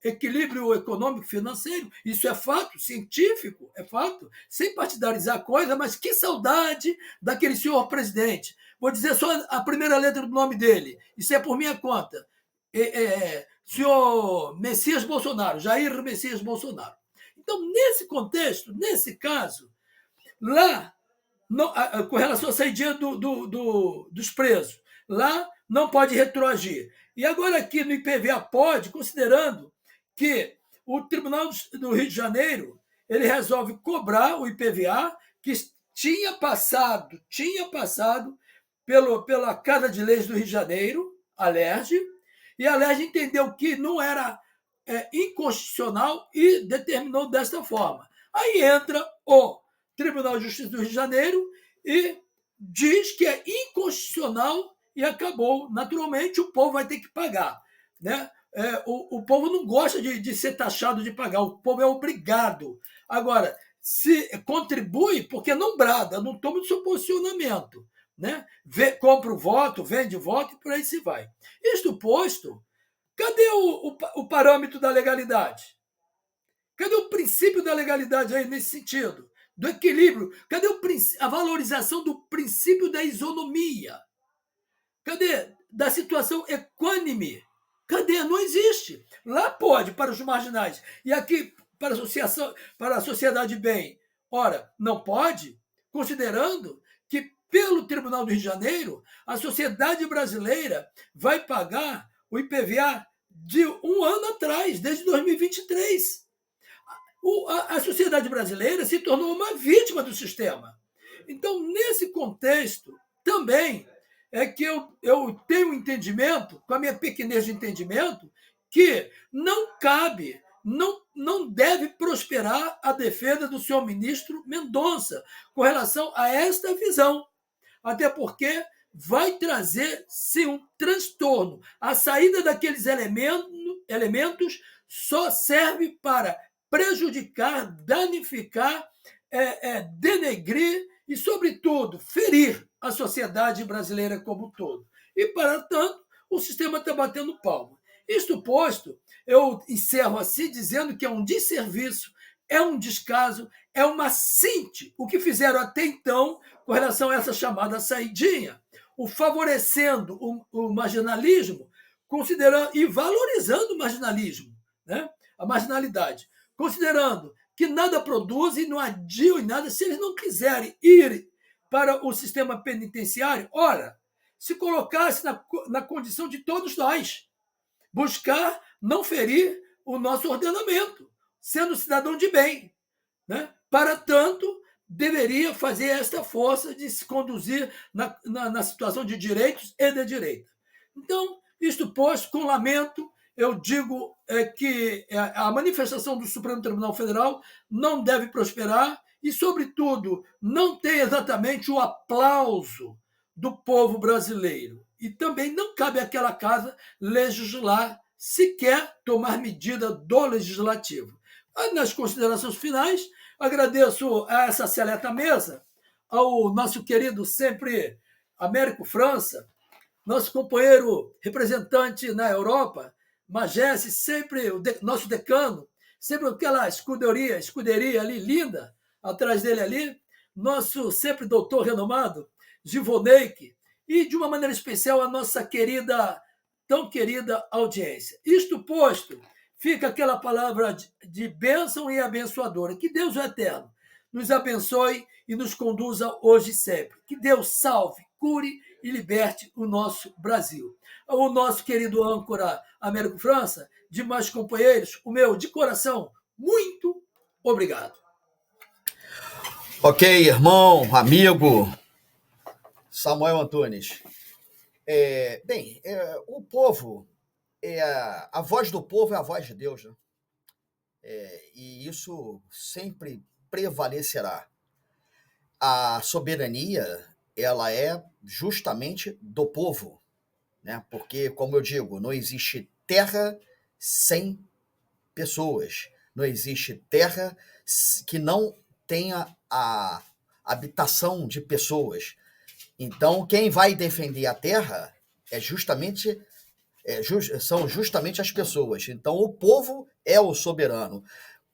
equilíbrio econômico financeiro. Isso é fato, científico, é fato, sem partidarizar a coisa, mas que saudade daquele senhor presidente. Vou dizer só a primeira letra do nome dele, isso é por minha conta. Senhor Messias Bolsonaro, Jair Messias Bolsonaro. Então, nesse contexto, nesse caso, lá, não, com relação à saída dos presos, lá não pode retroagir. E agora aqui no IPVA pode, considerando que o Tribunal do Rio de Janeiro ele resolve cobrar o IPVA que tinha passado pela Casa de Leis do Rio de Janeiro, a LERJ, e a LERJ entendeu que não era inconstitucional e determinou desta forma. Aí entra o Tribunal de Justiça do Rio de Janeiro e diz que é inconstitucional e acabou. Naturalmente, o povo vai ter que pagar. Né? O povo não gosta de ser taxado de pagar, o povo é obrigado. Agora, se contribui porque não brada, não toma o seu posicionamento. Né? Compra o voto, vende voto e por aí se vai. Isto posto, cadê o parâmetro da legalidade? Cadê o princípio da legalidade aí nesse sentido? Do equilíbrio? Cadê a valorização do princípio da isonomia? Cadê da situação equânime? Cadê? Não existe. Lá pode, para os marginais. E aqui, para a sociedade bem. Ora, não pode, considerando que, pelo Tribunal do Rio de Janeiro, a sociedade brasileira vai pagar o IPVA de um ano atrás, desde 2023. A sociedade brasileira se tornou uma vítima do sistema. Então, nesse contexto, também é que eu tenho um entendimento, com a minha pequenez de entendimento, que não cabe, não deve prosperar a defesa do senhor ministro Mendonça com relação a esta visão. Até porque vai trazer, sim, um transtorno. A saída daqueles elementos só serve para prejudicar, danificar, denegrir e, sobretudo, ferir a sociedade brasileira como um todo. E, para tanto, o sistema está batendo palma. Isto posto, eu encerro assim, dizendo que é um desserviço, é um descaso, é uma cinte o que fizeram até então com relação a essa chamada saidinha, o favorecendo o marginalismo, considerando e valorizando o marginalismo, né? A marginalidade, considerando que nada produz e não adiam em nada se eles não quiserem ir para o sistema penitenciário. Ora, se colocasse na condição de todos nós, buscar não ferir o nosso ordenamento, sendo cidadão de bem. Né? Para tanto, deveria fazer esta força de se conduzir na situação de direitos e de direita. Então, isto posto, com lamento, eu digo que a manifestação do Supremo Tribunal Federal não deve prosperar e, sobretudo, não tem exatamente o aplauso do povo brasileiro. E também não cabe àquela casa legislar, sequer tomar medida do legislativo. Nas considerações finais, agradeço a essa seleta mesa, ao nosso querido sempre Américo França, nosso companheiro representante na Europa, Magesse, sempre nosso decano, sempre aquela escuderia ali linda, atrás dele ali, nosso sempre doutor renomado, Givoneik, e de uma maneira especial a nossa querida tão querida audiência. Isto posto, fica aquela palavra de bênção e abençoadora. Que Deus o Eterno nos abençoe e nos conduza hoje e sempre. Que Deus salve, cure e liberte o nosso Brasil. O nosso querido âncora Américo França, demais companheiros, o meu de coração, muito obrigado. Ok, irmão, amigo, Samuel Antunes. O povo, a voz do povo é a voz de Deus, né? E isso sempre prevalecerá. A soberania, ela é justamente do povo, né? Porque, como eu digo, não existe terra sem pessoas, não existe terra que não tenha a habitação de pessoas. Então, quem vai defender a terra são justamente as pessoas. Então, o povo é o soberano.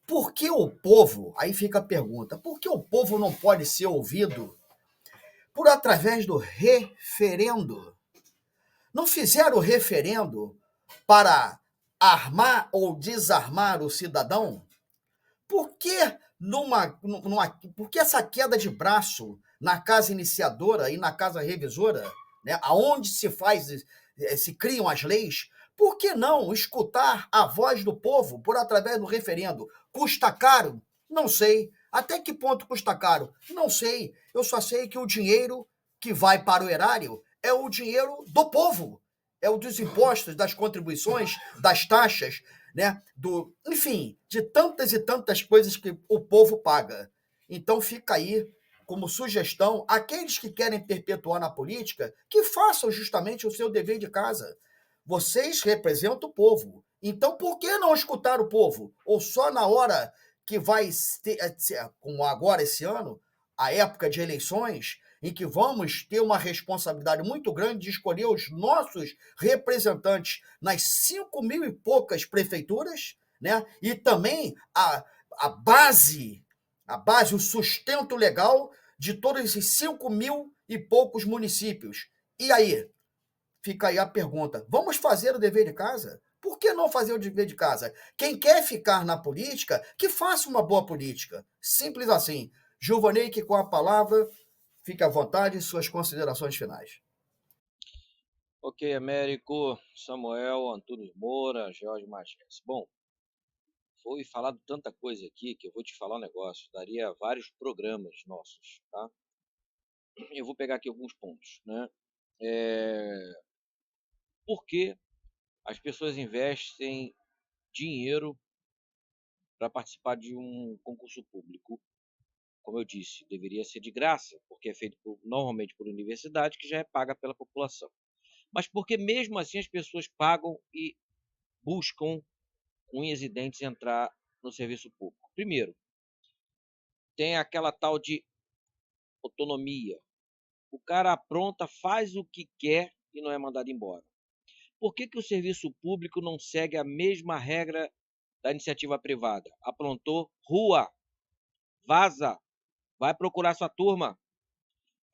Por que o povo? Aí fica a pergunta: por que o povo não pode ser ouvido por através do referendo? Não fizeram o referendo para armar ou desarmar o cidadão? Por que, por que essa queda de braço na casa iniciadora e na casa revisora, né, aonde se criam as leis? Por que não escutar a voz do povo por através do referendo? Custa caro? Não sei. Até que ponto custa caro? Não sei. Eu só sei que o dinheiro que vai para o erário é o dinheiro do povo. É o dos impostos, das contribuições, das taxas, né? Enfim, de tantas e tantas coisas que o povo paga. Então fica aí como sugestão, aqueles que querem perpetuar na política, que façam justamente o seu dever de casa. Vocês representam o povo. Então, por que não escutar o povo? Ou só na hora que vai ter, como agora esse ano, a época de eleições, em que vamos ter uma responsabilidade muito grande de escolher os nossos representantes nas 5.000 e poucas prefeituras, né? E também a base, o sustento legal de todos esses 5.000 e poucos municípios. E aí? Fica aí a pergunta: vamos fazer o dever de casa? Por que não fazer o dever de casa? Quem quer ficar na política, que faça uma boa política. Simples assim. Giovanei, que com a palavra, fique à vontade e suas considerações finais. Ok, Américo, Samuel, Antônio Moura, Jorge Machés. Bom, foi falado tanta coisa aqui que eu vou te falar um negócio. Daria vários programas nossos, tá? Eu vou pegar aqui alguns pontos, né? Por que as pessoas investem dinheiro para participar de um concurso público? Como eu disse, deveria ser de graça, porque é feito normalmente por universidade, que já é paga pela população. Mas porque mesmo assim as pessoas pagam e buscam unhas e dentes entrar no serviço público? Primeiro, tem aquela tal de autonomia. O cara apronta, faz o que quer e não é mandado embora. Por que o serviço público não segue a mesma regra da iniciativa privada? Aprontou, rua, vaza, vai procurar sua turma.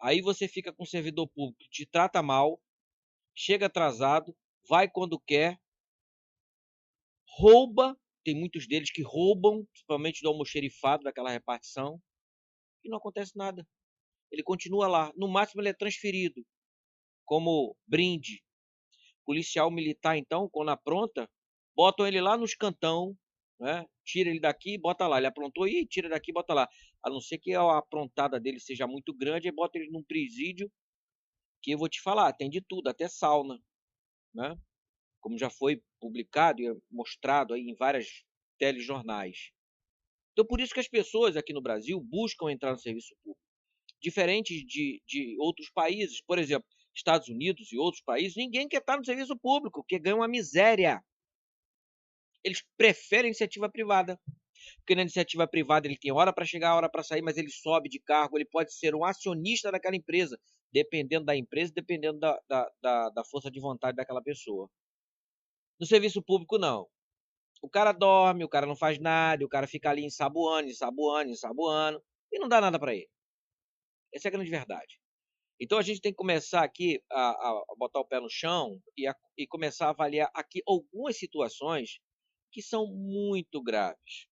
Aí você fica com o servidor público que te trata mal, chega atrasado, vai quando quer, rouba, tem muitos deles que roubam, principalmente do almoxerifado daquela repartição, e não acontece nada. Ele continua lá, no máximo ele é transferido, como brinde. Policial militar, então, quando apronta, botam ele lá nos cantão, né? Tira ele daqui, bota lá. Ele aprontou e tira daqui, bota lá. A não ser que a aprontada dele seja muito grande, aí bota ele num presídio, que eu vou te falar, tem de tudo, até sauna, né? Como já foi publicado e mostrado aí em várias telejornais. Então, por isso que as pessoas aqui no Brasil buscam entrar no serviço público. Diferente de outros países, por exemplo, Estados Unidos e outros países, ninguém quer estar no serviço público, porque ganha uma miséria. Eles preferem iniciativa privada, porque na iniciativa privada ele tem hora para chegar, hora para sair, mas ele sobe de cargo, ele pode ser um acionista daquela empresa, dependendo da empresa, dependendo da força de vontade daquela pessoa. No serviço público, não. O cara dorme, o cara não faz nada, o cara fica ali ensaboando, e não dá nada para ele. Essa é a grande verdade. Então a gente tem que começar aqui a botar o pé no chão e começar a avaliar aqui algumas situações que são muito graves.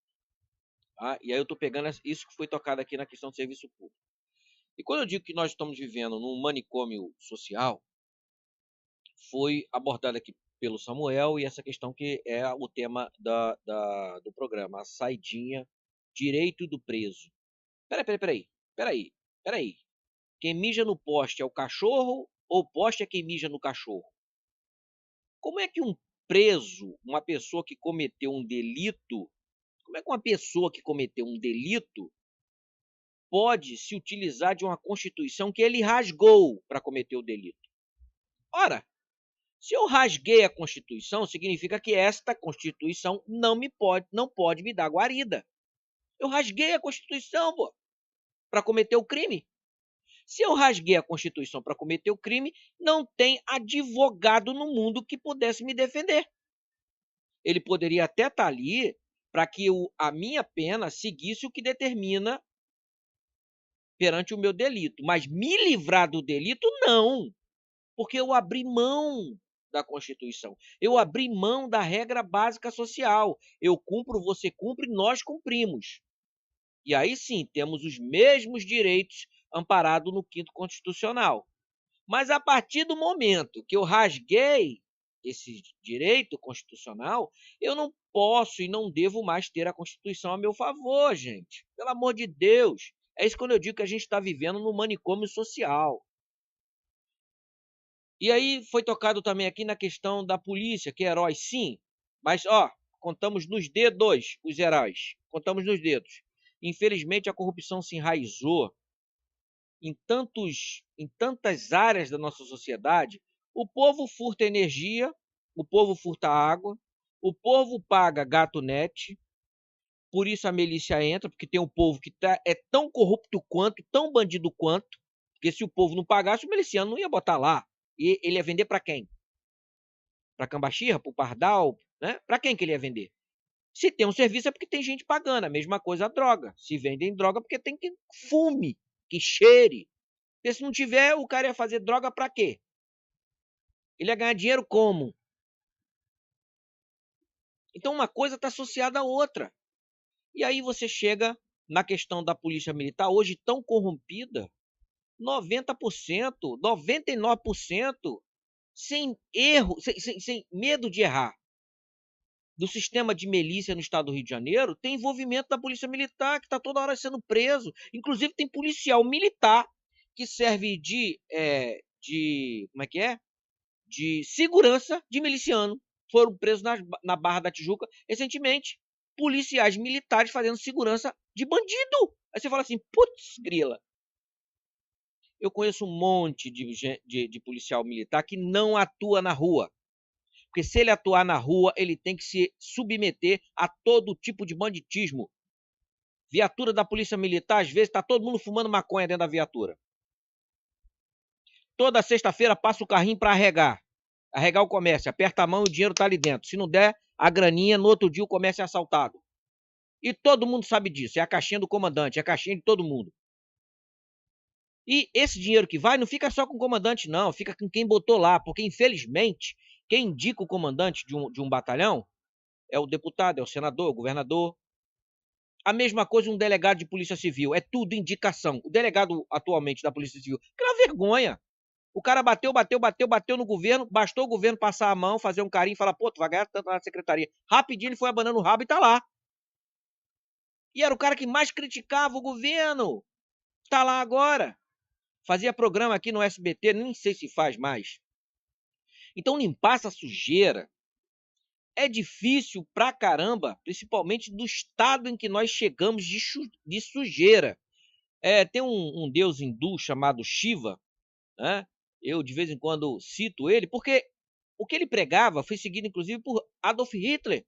Tá? E aí eu estou pegando isso que foi tocado aqui na questão do serviço público. E quando eu digo que nós estamos vivendo num manicômio social, foi abordado aqui pelo Samuel e essa questão que é o tema do programa, a saidinha, direito do preso. Peraí. Quem mija no poste é o cachorro ou o poste é quem mija no cachorro? Como é que um preso, uma pessoa que cometeu um delito, como é que uma pessoa que cometeu um delito pode se utilizar de uma Constituição que ele rasgou para cometer o delito? Ora, se eu rasguei a Constituição, significa que esta Constituição não pode me dar guarida. Eu rasguei a Constituição, pô, para cometer o crime. Se eu rasguei a Constituição para cometer o crime, não tem advogado no mundo que pudesse me defender. Ele poderia até estar ali para que a minha pena seguisse o que determina perante o meu delito, mas me livrar do delito, não, porque eu abri mão da Constituição, eu abri mão da regra básica social. Eu cumpro, você cumpre, nós cumprimos. E aí sim, temos os mesmos direitos amparados no 5º Constitucional. Mas a partir do momento que eu rasguei esse direito constitucional, eu não posso e não devo mais ter a Constituição a meu favor, gente. Pelo amor de Deus. É isso quando eu digo que a gente está vivendo no manicômio social. E aí foi tocado também aqui na questão da polícia, que é herói, sim. Mas, contamos nos dedos os heróis. Contamos nos dedos. Infelizmente, a corrupção se enraizou em tantas áreas da nossa sociedade. O povo furta energia, o povo furta água, o povo paga gato net, por isso a milícia entra, porque tem um povo que é tão corrupto quanto, tão bandido quanto, porque se o povo não pagasse, o miliciano não ia botar lá. E ele ia vender para quem? Para Cambaxirra, para o Pardal, né? Para quem que ele ia vender? Se tem um serviço é porque tem gente pagando. A mesma coisa a droga. Se vendem droga porque tem que fume, que cheire. Porque se não tiver, o cara ia fazer droga para quê? Ele ia ganhar dinheiro como? Então uma coisa está associada à outra. E aí você chega na questão da polícia militar, hoje tão corrompida, 90%, 99%, sem erro, sem medo de errar, do sistema de milícia no estado do Rio de Janeiro, tem envolvimento da polícia militar, que está toda hora sendo preso. Inclusive tem policial militar que serve como é que é? De segurança de miliciano. Foram presos na Barra da Tijuca recentemente. Policiais militares fazendo segurança de bandido. Aí você fala assim, putz, grila. Eu conheço um monte de policial militar que não atua na rua. Porque se ele atuar na rua, ele tem que se submeter a todo tipo de banditismo. Viatura da Polícia Militar, às vezes, está todo mundo fumando maconha dentro da viatura. Toda sexta-feira passa o carrinho para arregar o comércio, aperta a mão e o dinheiro está ali dentro. Se não der a graninha, no outro dia o comércio é assaltado. E todo mundo sabe disso, é a caixinha do comandante, é a caixinha de todo mundo. E esse dinheiro que vai não fica só com o comandante, não, fica com quem botou lá, porque infelizmente, quem indica o comandante de um batalhão é o deputado, é o senador, é o governador. A mesma coisa um delegado de polícia civil, é tudo indicação. O delegado atualmente da polícia civil, que é uma vergonha. O cara bateu no governo, bastou o governo passar a mão, fazer um carinho e falar, pô, tu vai ganhar tanto na secretaria. Rapidinho ele foi abanando o rabo e tá lá. E era o cara que mais criticava o governo. Tá lá agora. Fazia programa aqui no SBT, nem sei se faz mais. Então limpar essa sujeira é difícil pra caramba, principalmente do estado em que nós chegamos de sujeira. Tem um deus hindu chamado Shiva, né? Eu de vez em quando cito ele, porque o que ele pregava foi seguido inclusive por Adolf Hitler.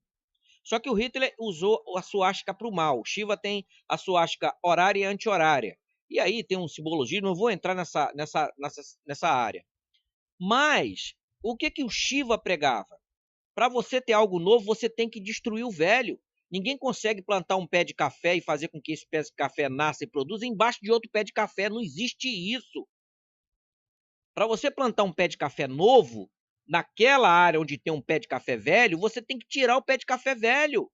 Só que o Hitler usou a suástica para o mal. Shiva tem a suástica horária e anti-horária. E aí tem um simbologismo, não vou entrar nessa área. Mas o que o Shiva pregava? Para você ter algo novo, você tem que destruir o velho. Ninguém consegue plantar um pé de café e fazer com que esse pé de café nasça e produza embaixo de outro pé de café. Não existe isso. Para você plantar um pé de café novo, naquela área onde tem um pé de café velho, você tem que tirar o pé de café velho.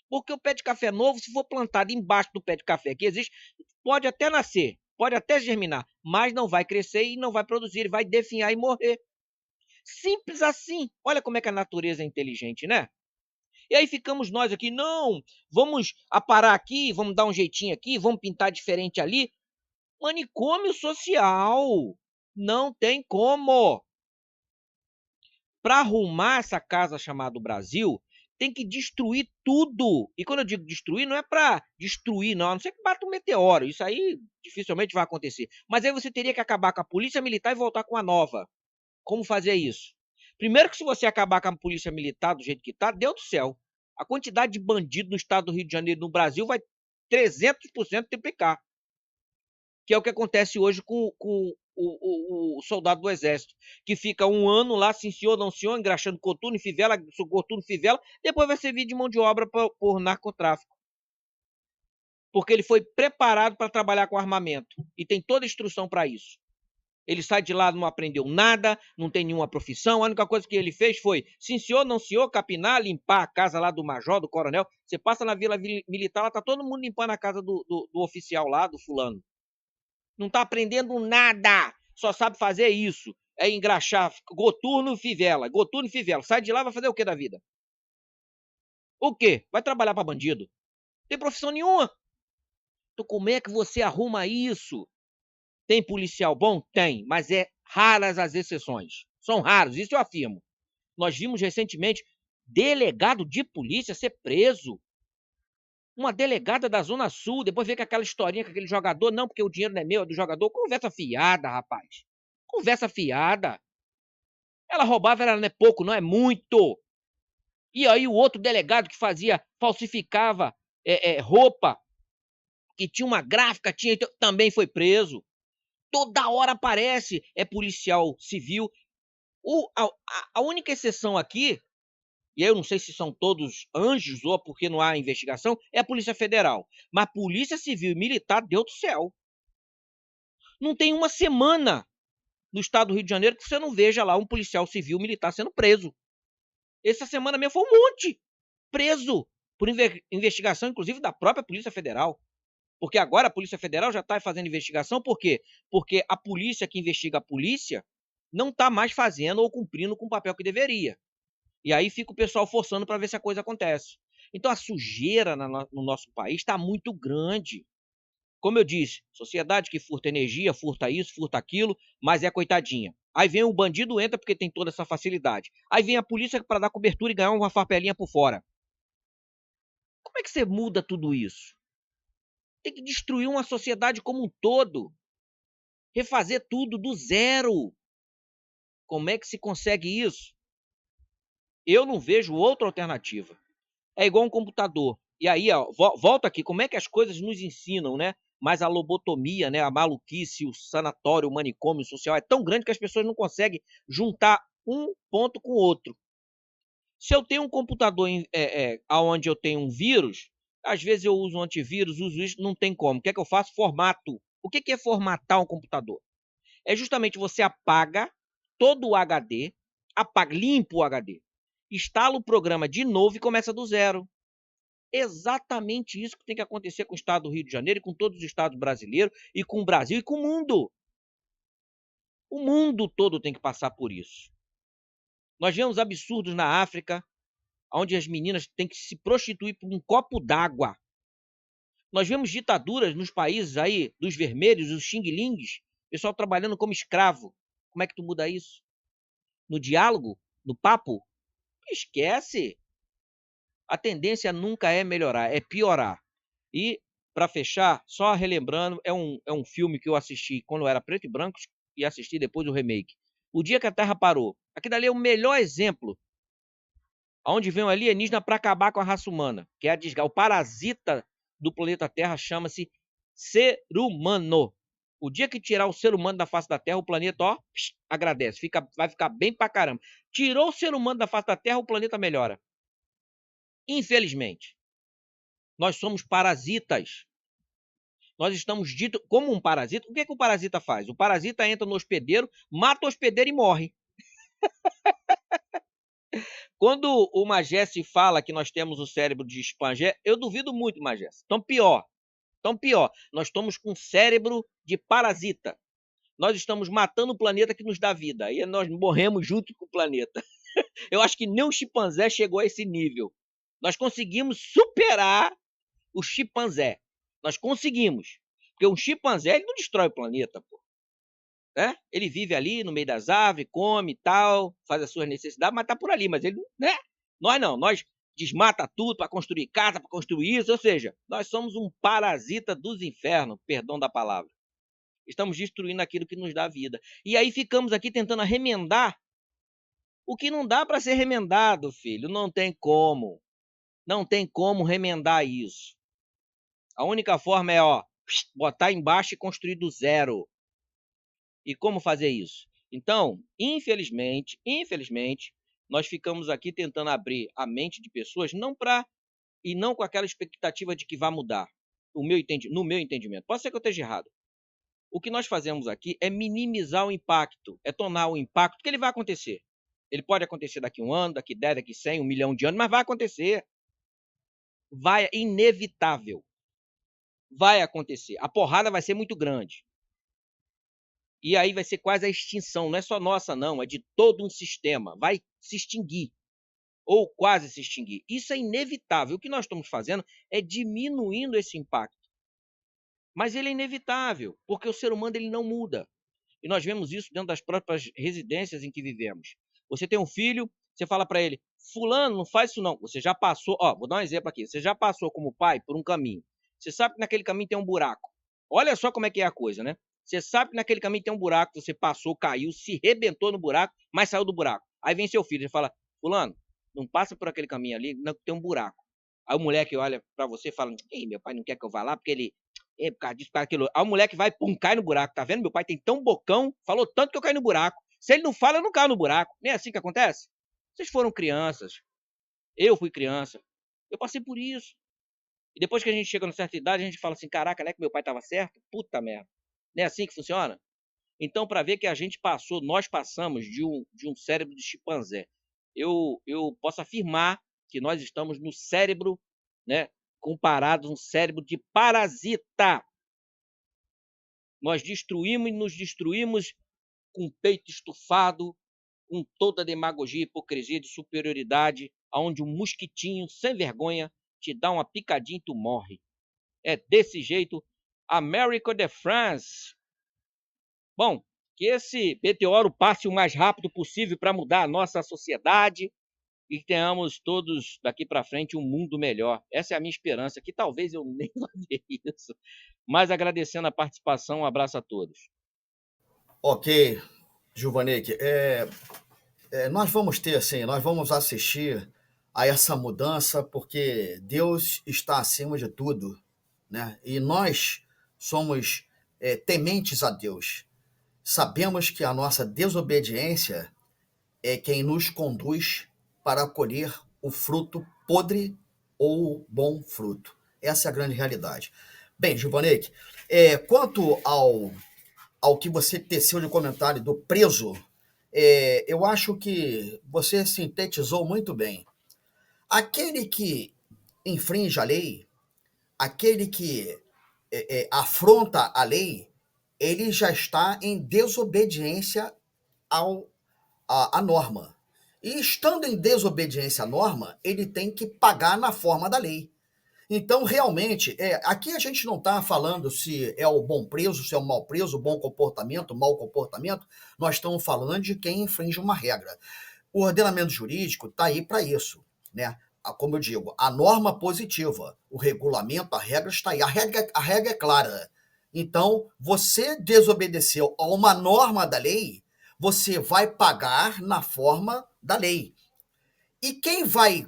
Porque o pé de café novo, se for plantado embaixo do pé de café que existe, pode até nascer, pode até germinar, mas não vai crescer e não vai produzir, ele vai definhar e morrer. Simples assim. Olha como é que a natureza é inteligente, né? E aí ficamos nós aqui, não, vamos aparar aqui, vamos dar um jeitinho aqui, vamos pintar diferente ali. Manicômio social. Não tem como. Para arrumar essa casa chamada Brasil, tem que destruir tudo. E quando eu digo destruir, não é para destruir, não. A não ser que bata um meteoro. Isso aí dificilmente vai acontecer. Mas aí você teria que acabar com a polícia militar e voltar com a nova. Como fazer isso? Primeiro que se você acabar com a polícia militar do jeito que está, Deus do céu. A quantidade de bandido no estado do Rio de Janeiro e no Brasil vai 300% triplicar. Que é o que acontece hoje com o soldado do Exército, que fica um ano lá, sim senhor, não senhor, engraxando coturno e fivela, depois vai servir de mão de obra por narcotráfico. Porque ele foi preparado para trabalhar com armamento e tem toda a instrução para isso. Ele sai de lá, não aprendeu nada, não tem nenhuma profissão. A única coisa que ele fez foi, sim senhor, não senhor, capinar, limpar a casa lá do major, do coronel. Você passa na vila militar, lá tá todo mundo limpando a casa do oficial lá, do fulano. Não tá aprendendo nada, só sabe fazer isso. É engraxar coturno e fivela. Coturno e fivela. Sai de lá, vai fazer o que da vida? O quê? Vai trabalhar para bandido. Não tem profissão nenhuma. Então como é que você arruma isso? Tem policial bom? Tem, mas é raras as exceções. São raros, isso eu afirmo. Nós vimos recentemente delegado de polícia ser preso. Uma delegada da Zona Sul, depois vê que aquela historinha com aquele jogador, não, porque o dinheiro não é meu, é do jogador. Conversa fiada, rapaz. Conversa fiada. Ela roubava, ela não é pouco, não é muito. E aí o outro delegado que falsificava roupa, que tinha uma gráfica, também foi preso. Toda hora aparece, é policial civil. A única exceção aqui, e eu não sei se são todos anjos ou porque não há investigação, é a Polícia Federal. Mas Polícia Civil e Militar, Deus do céu. Não tem uma semana no estado do Rio de Janeiro que você não veja lá um policial civil militar sendo preso. Essa semana mesmo foi um monte preso por investigação, inclusive da própria Polícia Federal. Porque agora a Polícia Federal já está fazendo investigação, por quê? Porque a polícia que investiga a polícia não está mais fazendo ou cumprindo com o papel que deveria. E aí fica o pessoal forçando para ver se a coisa acontece. Então a sujeira no nosso país está muito grande. Como eu disse, sociedade que furta energia, furta isso, furta aquilo, mas é coitadinha. Aí vem o bandido, entra porque tem toda essa facilidade. Aí vem a polícia para dar cobertura e ganhar uma farpelinha por fora. Como é que você muda tudo isso? Tem que destruir uma sociedade como um todo. Refazer tudo do zero. Como é que se consegue isso? Eu não vejo outra alternativa. É igual um computador. E aí, ó, volta aqui, como é que as coisas nos ensinam, né? Mas a lobotomia, né? A maluquice, o sanatório, o manicômio social é tão grande que as pessoas não conseguem juntar um ponto com o outro. Se eu tenho um computador onde eu tenho um vírus, às vezes eu uso um antivírus, uso isso, não tem como. O que é que eu faço? Formato. O que é formatar um computador? É justamente você apaga todo o HD, limpa o HD, instala o programa de novo e começa do zero. Exatamente isso que tem que acontecer com o estado do Rio de Janeiro e com todos os estados brasileiros e com o Brasil e com o mundo. O mundo todo tem que passar por isso. Nós vemos absurdos na África, onde as meninas têm que se prostituir por um copo d'água. Nós vemos ditaduras nos países aí dos vermelhos, os xing-lings, pessoal trabalhando como escravo. Como é que tu muda isso? No diálogo? No papo? Esquece. A tendência nunca é melhorar, é piorar. E, para fechar, só relembrando, é um filme que eu assisti quando eu era preto e branco e assisti depois o remake. O Dia que a Terra Parou. Aquilo dali é o melhor exemplo onde vem um alienígena para acabar com a raça humana, que é o parasita do planeta Terra chama-se ser humano. O dia que tirar o ser humano da face da Terra, o planeta, ó, agradece, vai ficar bem pra caramba. Tirou o ser humano da face da Terra, o planeta melhora. Infelizmente, nós somos parasitas. Nós estamos dito como um parasita. O que o parasita faz? O parasita entra no hospedeiro, mata o hospedeiro e morre. Quando o Magesse fala que nós temos o cérebro de chimpanzé, eu duvido muito, Magesse. Então, pior. Nós estamos com cérebro de parasita. Nós estamos matando o planeta que nos dá vida. E nós morremos junto com o planeta. Eu acho que nem o chimpanzé chegou a esse nível. Nós conseguimos superar o chimpanzé. Nós conseguimos. Porque um chimpanzé ele não destrói o planeta, pô. Né? Ele vive ali no meio das árvores, come e tal, faz as suas necessidades, mas tá por ali. Mas ele, né? Nós não. Nós desmata tudo para construir casa, para construir isso. Ou seja, nós somos um parasita dos infernos, perdão da palavra. Estamos destruindo aquilo que nos dá vida. E aí ficamos aqui tentando remendar o que não dá para ser remendado, filho. Não tem como. Não tem como remendar isso. A única forma é, botar embaixo e construir do zero. E como fazer isso? Então, infelizmente, nós ficamos aqui tentando abrir a mente de pessoas não com aquela expectativa de que vai mudar. No meu entendimento. Pode ser que eu esteja errado. O que nós fazemos aqui é minimizar o impacto, é tornar o impacto, que ele vai acontecer. Ele pode acontecer daqui 1 ano, daqui 10, daqui 100, 1 milhão de anos, mas vai acontecer. Inevitável. Vai acontecer. A porrada vai ser muito grande. E aí vai ser quase a extinção. Não é só nossa, não. É de todo um sistema. Vai se extinguir. Ou quase se extinguir. Isso é inevitável. O que nós estamos fazendo é diminuindo esse impacto. Mas ele é inevitável, porque o ser humano ele não muda. E nós vemos isso dentro das próprias residências em que vivemos. Você tem um filho, você fala para ele, fulano, não faz isso não. Você já passou, vou dar um exemplo aqui. Você já passou como pai por um caminho. Você sabe que naquele caminho tem um buraco. Olha só como é que é a coisa, né? Você sabe que naquele caminho tem um buraco, você passou, caiu, se rebentou no buraco, mas saiu do buraco. Aí vem seu filho e fala, fulano, não passa por aquele caminho ali, não, tem um buraco. Aí o moleque olha para você e fala, ei, meu pai não quer que eu vá lá, porque ele... É por causa disso, por causa daquilo. Aí o moleque vai, cai no buraco. Tá vendo? Meu pai tem tão bocão, falou tanto que eu caí no buraco. Se ele não fala, eu não caio no buraco. Nem é assim que acontece? Vocês foram crianças. Eu fui criança. Eu passei por isso. E depois que a gente chega numa certa idade, a gente fala assim, caraca, não é que meu pai estava certo? Puta merda. Não é assim que funciona? Então, para ver que a gente nós passamos de um cérebro de chimpanzé. Eu posso afirmar que nós estamos no cérebro, né? Comparado a um cérebro de parasita. Nós nos destruímos com o peito estufado, com toda a demagogia, hipocrisia de superioridade, onde um mosquitinho sem vergonha te dá uma picadinha e tu morre. É desse jeito. América de France. Bom, que esse meteoro passe o mais rápido possível para mudar a nossa sociedade e que tenhamos todos daqui para frente um mundo melhor. Essa é a minha esperança, que talvez eu nem vá ver isso. Mas agradecendo a participação, um abraço a todos. Ok, Giovanetti, nós vamos ter, assim, nós vamos assistir a essa mudança porque Deus está acima de tudo, né? E nós somos tementes a Deus. Sabemos que a nossa desobediência é quem nos conduz para colher o fruto podre ou bom fruto. Essa é a grande realidade. Bem, Giovanetti, quanto ao que você teceu de comentário do preso, eu acho que você sintetizou muito bem. Aquele que infringe a lei, aquele que afronta a lei, ele já está em desobediência à norma. E estando em desobediência à norma, ele tem que pagar na forma da lei. Então, realmente, aqui a gente não está falando se é o bom preso, se é o mau preso, bom comportamento, mau comportamento. Nós estamos falando de quem infringe uma regra. O ordenamento jurídico está aí para isso, né? Como eu digo, a norma positiva, o regulamento, a regra está aí. A regra é clara. Então, você desobedeceu a uma norma da lei, você vai pagar na forma da lei. E quem vai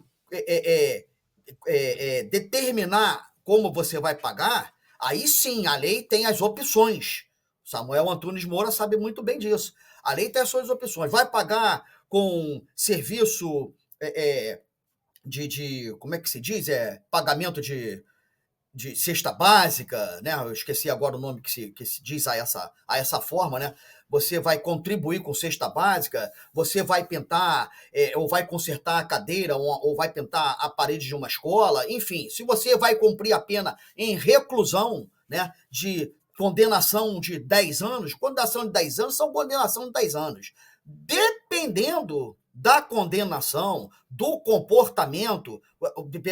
determinar como você vai pagar, aí sim, a lei tem as opções. Samuel Antunes Moura sabe muito bem disso. A lei tem as suas opções. Vai pagar com serviço de como é que se diz? Pagamento de de cesta básica, né? Eu esqueci agora o nome que se diz a essa forma, né? Você vai contribuir com cesta básica, você vai pintar ou vai consertar a cadeira ou vai pintar a parede de uma escola, enfim, se você vai cumprir a pena em reclusão, né, de condenação de 10 anos, condenação de 10 anos são condenação de 10 anos. Dependendo da condenação, do comportamento,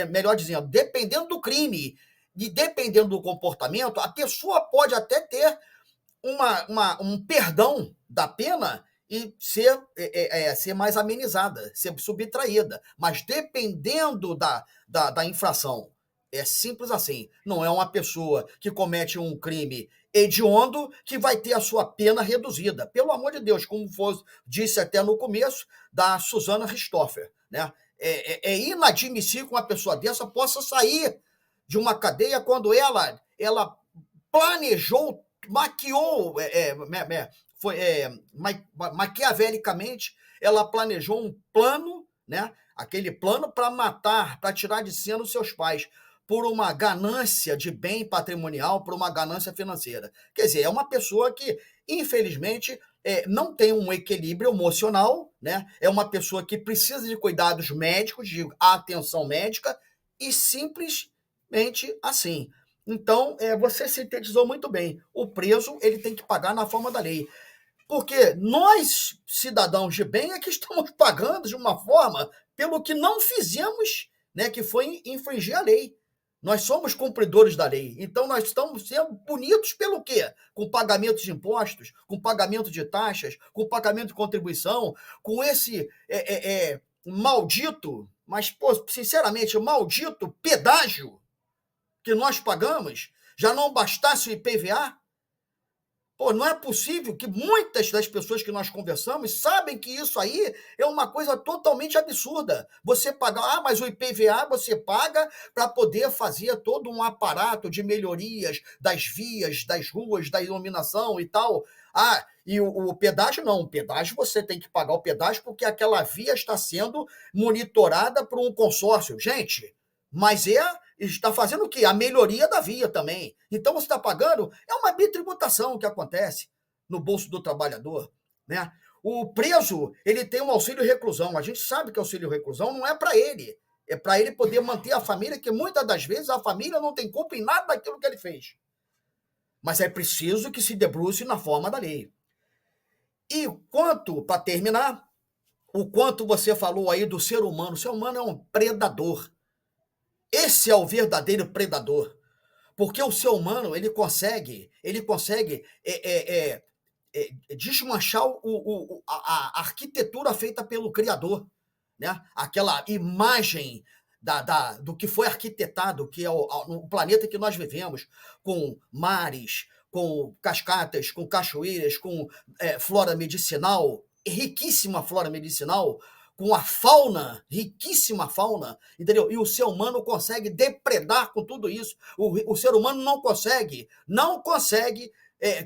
melhor dizendo, dependendo do crime e dependendo do comportamento, a pessoa pode até ter um perdão da pena e ser mais amenizada, ser subtraída. Mas dependendo da infração, é simples assim. Não é uma pessoa que comete um crime hediondo que vai ter a sua pena reduzida. Pelo amor de Deus, como disse até no começo, da Susana Richthofen, né? É inadmissível que uma pessoa dessa possa sair de uma cadeia quando ela planejou, maquiou, maquiavelicamente, ela planejou um plano, né? Aquele plano para matar, para tirar de cena os seus pais, por uma ganância de bem patrimonial, por uma ganância financeira. Quer dizer, é uma pessoa que, infelizmente, não tem um equilíbrio emocional, né? É uma pessoa que precisa de cuidados médicos, de atenção médica, e simplesmente assim. Então, você sintetizou muito bem. O preso ele tem que pagar na forma da lei. Porque nós, cidadãos de bem, é que estamos pagando de uma forma pelo que não fizemos, né, que foi infringir a lei. Nós somos cumpridores da lei. Então, nós estamos sendo punidos pelo quê? Com pagamento de impostos, com pagamento de taxas, com pagamento de contribuição, com esse maldito, mas, pô, sinceramente, maldito pedágio que nós pagamos. Já não bastasse o IPVA? Pô, não é possível que muitas das pessoas que nós conversamos sabem que isso aí é uma coisa totalmente absurda. Você pagar, mas o IPVA você paga para poder fazer todo um aparato de melhorias das vias, das ruas, da iluminação e tal. E o pedágio não. O pedágio você tem que pagar o pedágio porque aquela via está sendo monitorada por um consórcio. Gente, mas está fazendo o quê? A melhoria da via também. Então, você está pagando, é uma bitributação que acontece no bolso do trabalhador, né? O preso, ele tem um auxílio reclusão. A gente sabe que o auxílio reclusão não é para ele. É para ele poder manter a família, que muitas das vezes a família não tem culpa em nada daquilo que ele fez. Mas é preciso que se debruce na forma da lei. E para terminar, o quanto você falou aí do ser humano. O ser humano é um predador. Esse é o verdadeiro predador, porque o ser humano ele consegue desmanchar a arquitetura feita pelo Criador, né? Aquela imagem do que foi arquitetado, que é o planeta que nós vivemos, com mares, com cascatas, com cachoeiras, com flora medicinal, riquíssima flora medicinal, com a fauna, riquíssima fauna, entendeu? E o ser humano consegue depredar com tudo isso. O ser humano não consegue,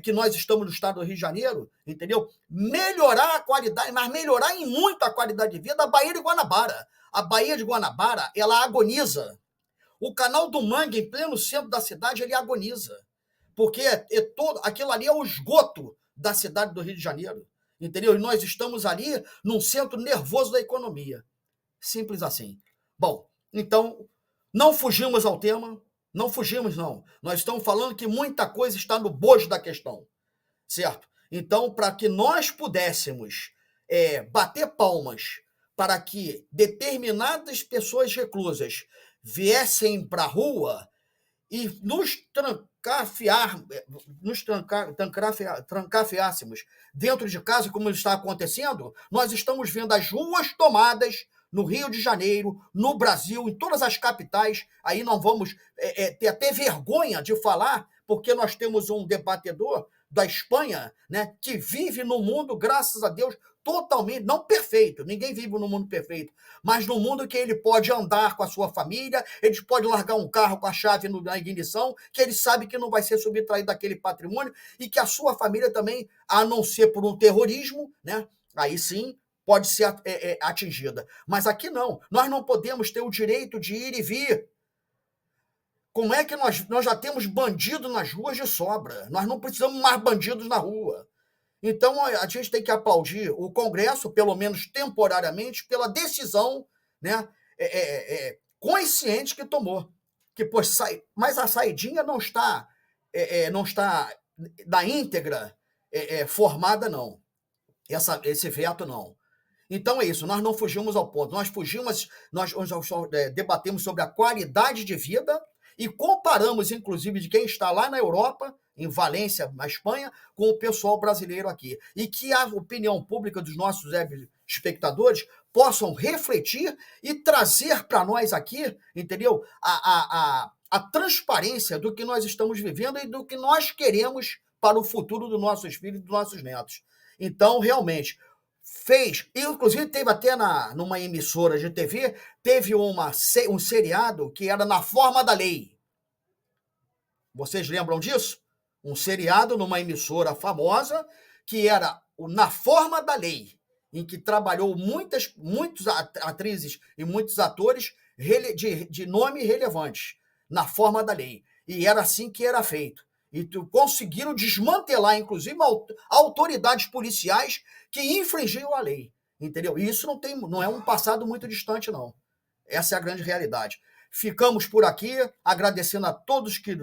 que nós estamos no estado do Rio de Janeiro, entendeu? Melhorar a qualidade, mas melhorar em muito a qualidade de vida da Baía de Guanabara. A Baía de Guanabara, ela agoniza. O Canal do Mangue, em pleno centro da cidade, ele agoniza. Porque aquilo ali é o esgoto da cidade do Rio de Janeiro. Entendeu? E nós estamos ali num centro nervoso da economia. Simples assim. Bom, então, não fugimos ao tema. Não fugimos, não. Nós estamos falando que muita coisa está no bojo da questão. Certo? Então, para que nós pudéssemos bater palmas para que determinadas pessoas reclusas viessem para a rua e nos trancafiássemos dentro de casa, como está acontecendo, nós estamos vendo as ruas tomadas no Rio de Janeiro, no Brasil, em todas as capitais. Aí não vamos ter até vergonha de falar, porque nós temos um debatedor da Espanha, né, que vive no mundo, graças a Deus, totalmente, não perfeito, ninguém vive no mundo perfeito, mas no mundo que ele pode andar com a sua família, ele pode largar um carro com a chave na ignição, que ele sabe que não vai ser subtraído daquele patrimônio e que a sua família também, a não ser por um terrorismo, né, aí sim pode ser atingida. Mas aqui não, nós não podemos ter o direito de ir e vir Como é que nós já temos bandido nas ruas de sobra? Nós não precisamos mais bandidos na rua. Então, a gente tem que aplaudir o Congresso, pelo menos temporariamente, pela decisão, né, consciente que tomou. Mas a saidinha não está na íntegra formada, não. Esse veto, não. Então é isso, nós não fugimos ao ponto. Nós debatemos sobre a qualidade de vida e comparamos, inclusive, de quem está lá na Europa, em Valência, na Espanha, com o pessoal brasileiro aqui. E que a opinião pública dos nossos espectadores possam refletir e trazer para nós aqui, entendeu? A transparência do que nós estamos vivendo e do que nós queremos para o futuro dos nossos filhos e dos nossos netos. Então, realmente, inclusive teve até numa emissora de TV, teve um seriado que era Na Forma da Lei. Vocês lembram disso? Um seriado numa emissora famosa que era o Na Forma da Lei, em que trabalhou muitas atrizes e muitos atores de nome relevantes, Na Forma da Lei. E era assim que era feito. E conseguiram desmantelar, inclusive, autoridades policiais que infringiam a lei. Entendeu? E isso não é um passado muito distante, não. Essa é a grande realidade. Ficamos por aqui, agradecendo a todos que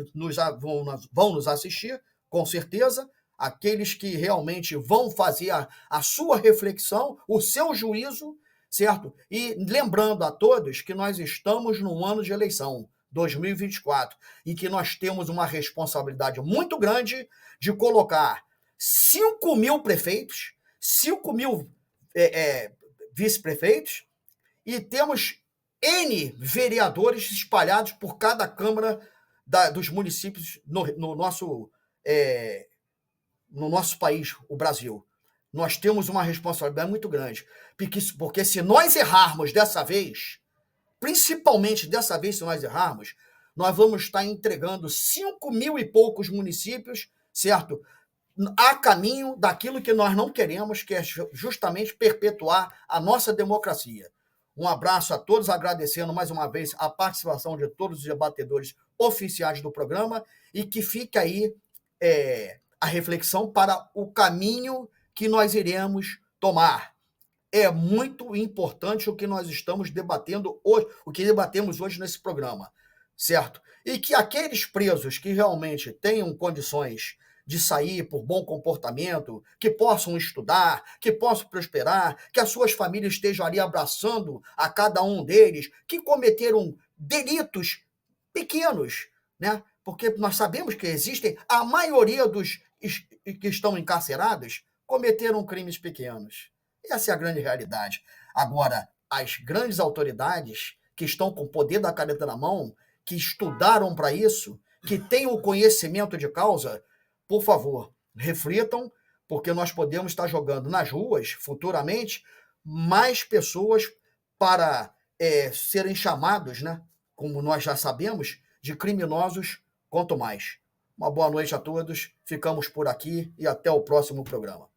vão nos assistir, com certeza, aqueles que realmente vão fazer a sua reflexão, o seu juízo, certo? E lembrando a todos que nós estamos num ano de eleição, 2024, e que nós temos uma responsabilidade muito grande de colocar 5.000 prefeitos, 5.000 vice-prefeitos, e temos N vereadores espalhados por cada Câmara dos municípios no nosso país, o Brasil. Nós temos uma responsabilidade muito grande, porque se nós errarmos dessa vez, principalmente dessa vez, se nós errarmos, nós vamos estar entregando 5.000 e poucos municípios, certo? A caminho daquilo que nós não queremos, que é justamente perpetuar a nossa democracia. Um abraço a todos, agradecendo mais uma vez a participação de todos os debatedores oficiais do programa e que fique aí a reflexão para o caminho que nós iremos tomar. É muito importante o que nós estamos debatendo hoje, o que debatemos hoje nesse programa, certo? E que aqueles presos que realmente tenham condições de sair por bom comportamento, que possam estudar, que possam prosperar, que as suas famílias estejam ali abraçando a cada um deles, que cometeram delitos pequenos, né? Porque nós sabemos que existem, a maioria dos que estão encarcerados cometeram crimes pequenos. Essa é a grande realidade. Agora, as grandes autoridades que estão com o poder da caneta na mão, que estudaram para isso, que têm o conhecimento de causa, por favor, reflitam, porque nós podemos estar jogando nas ruas, futuramente, mais pessoas para serem chamados, né, como nós já sabemos, de criminosos quanto mais. Uma boa noite a todos, ficamos por aqui e até o próximo programa.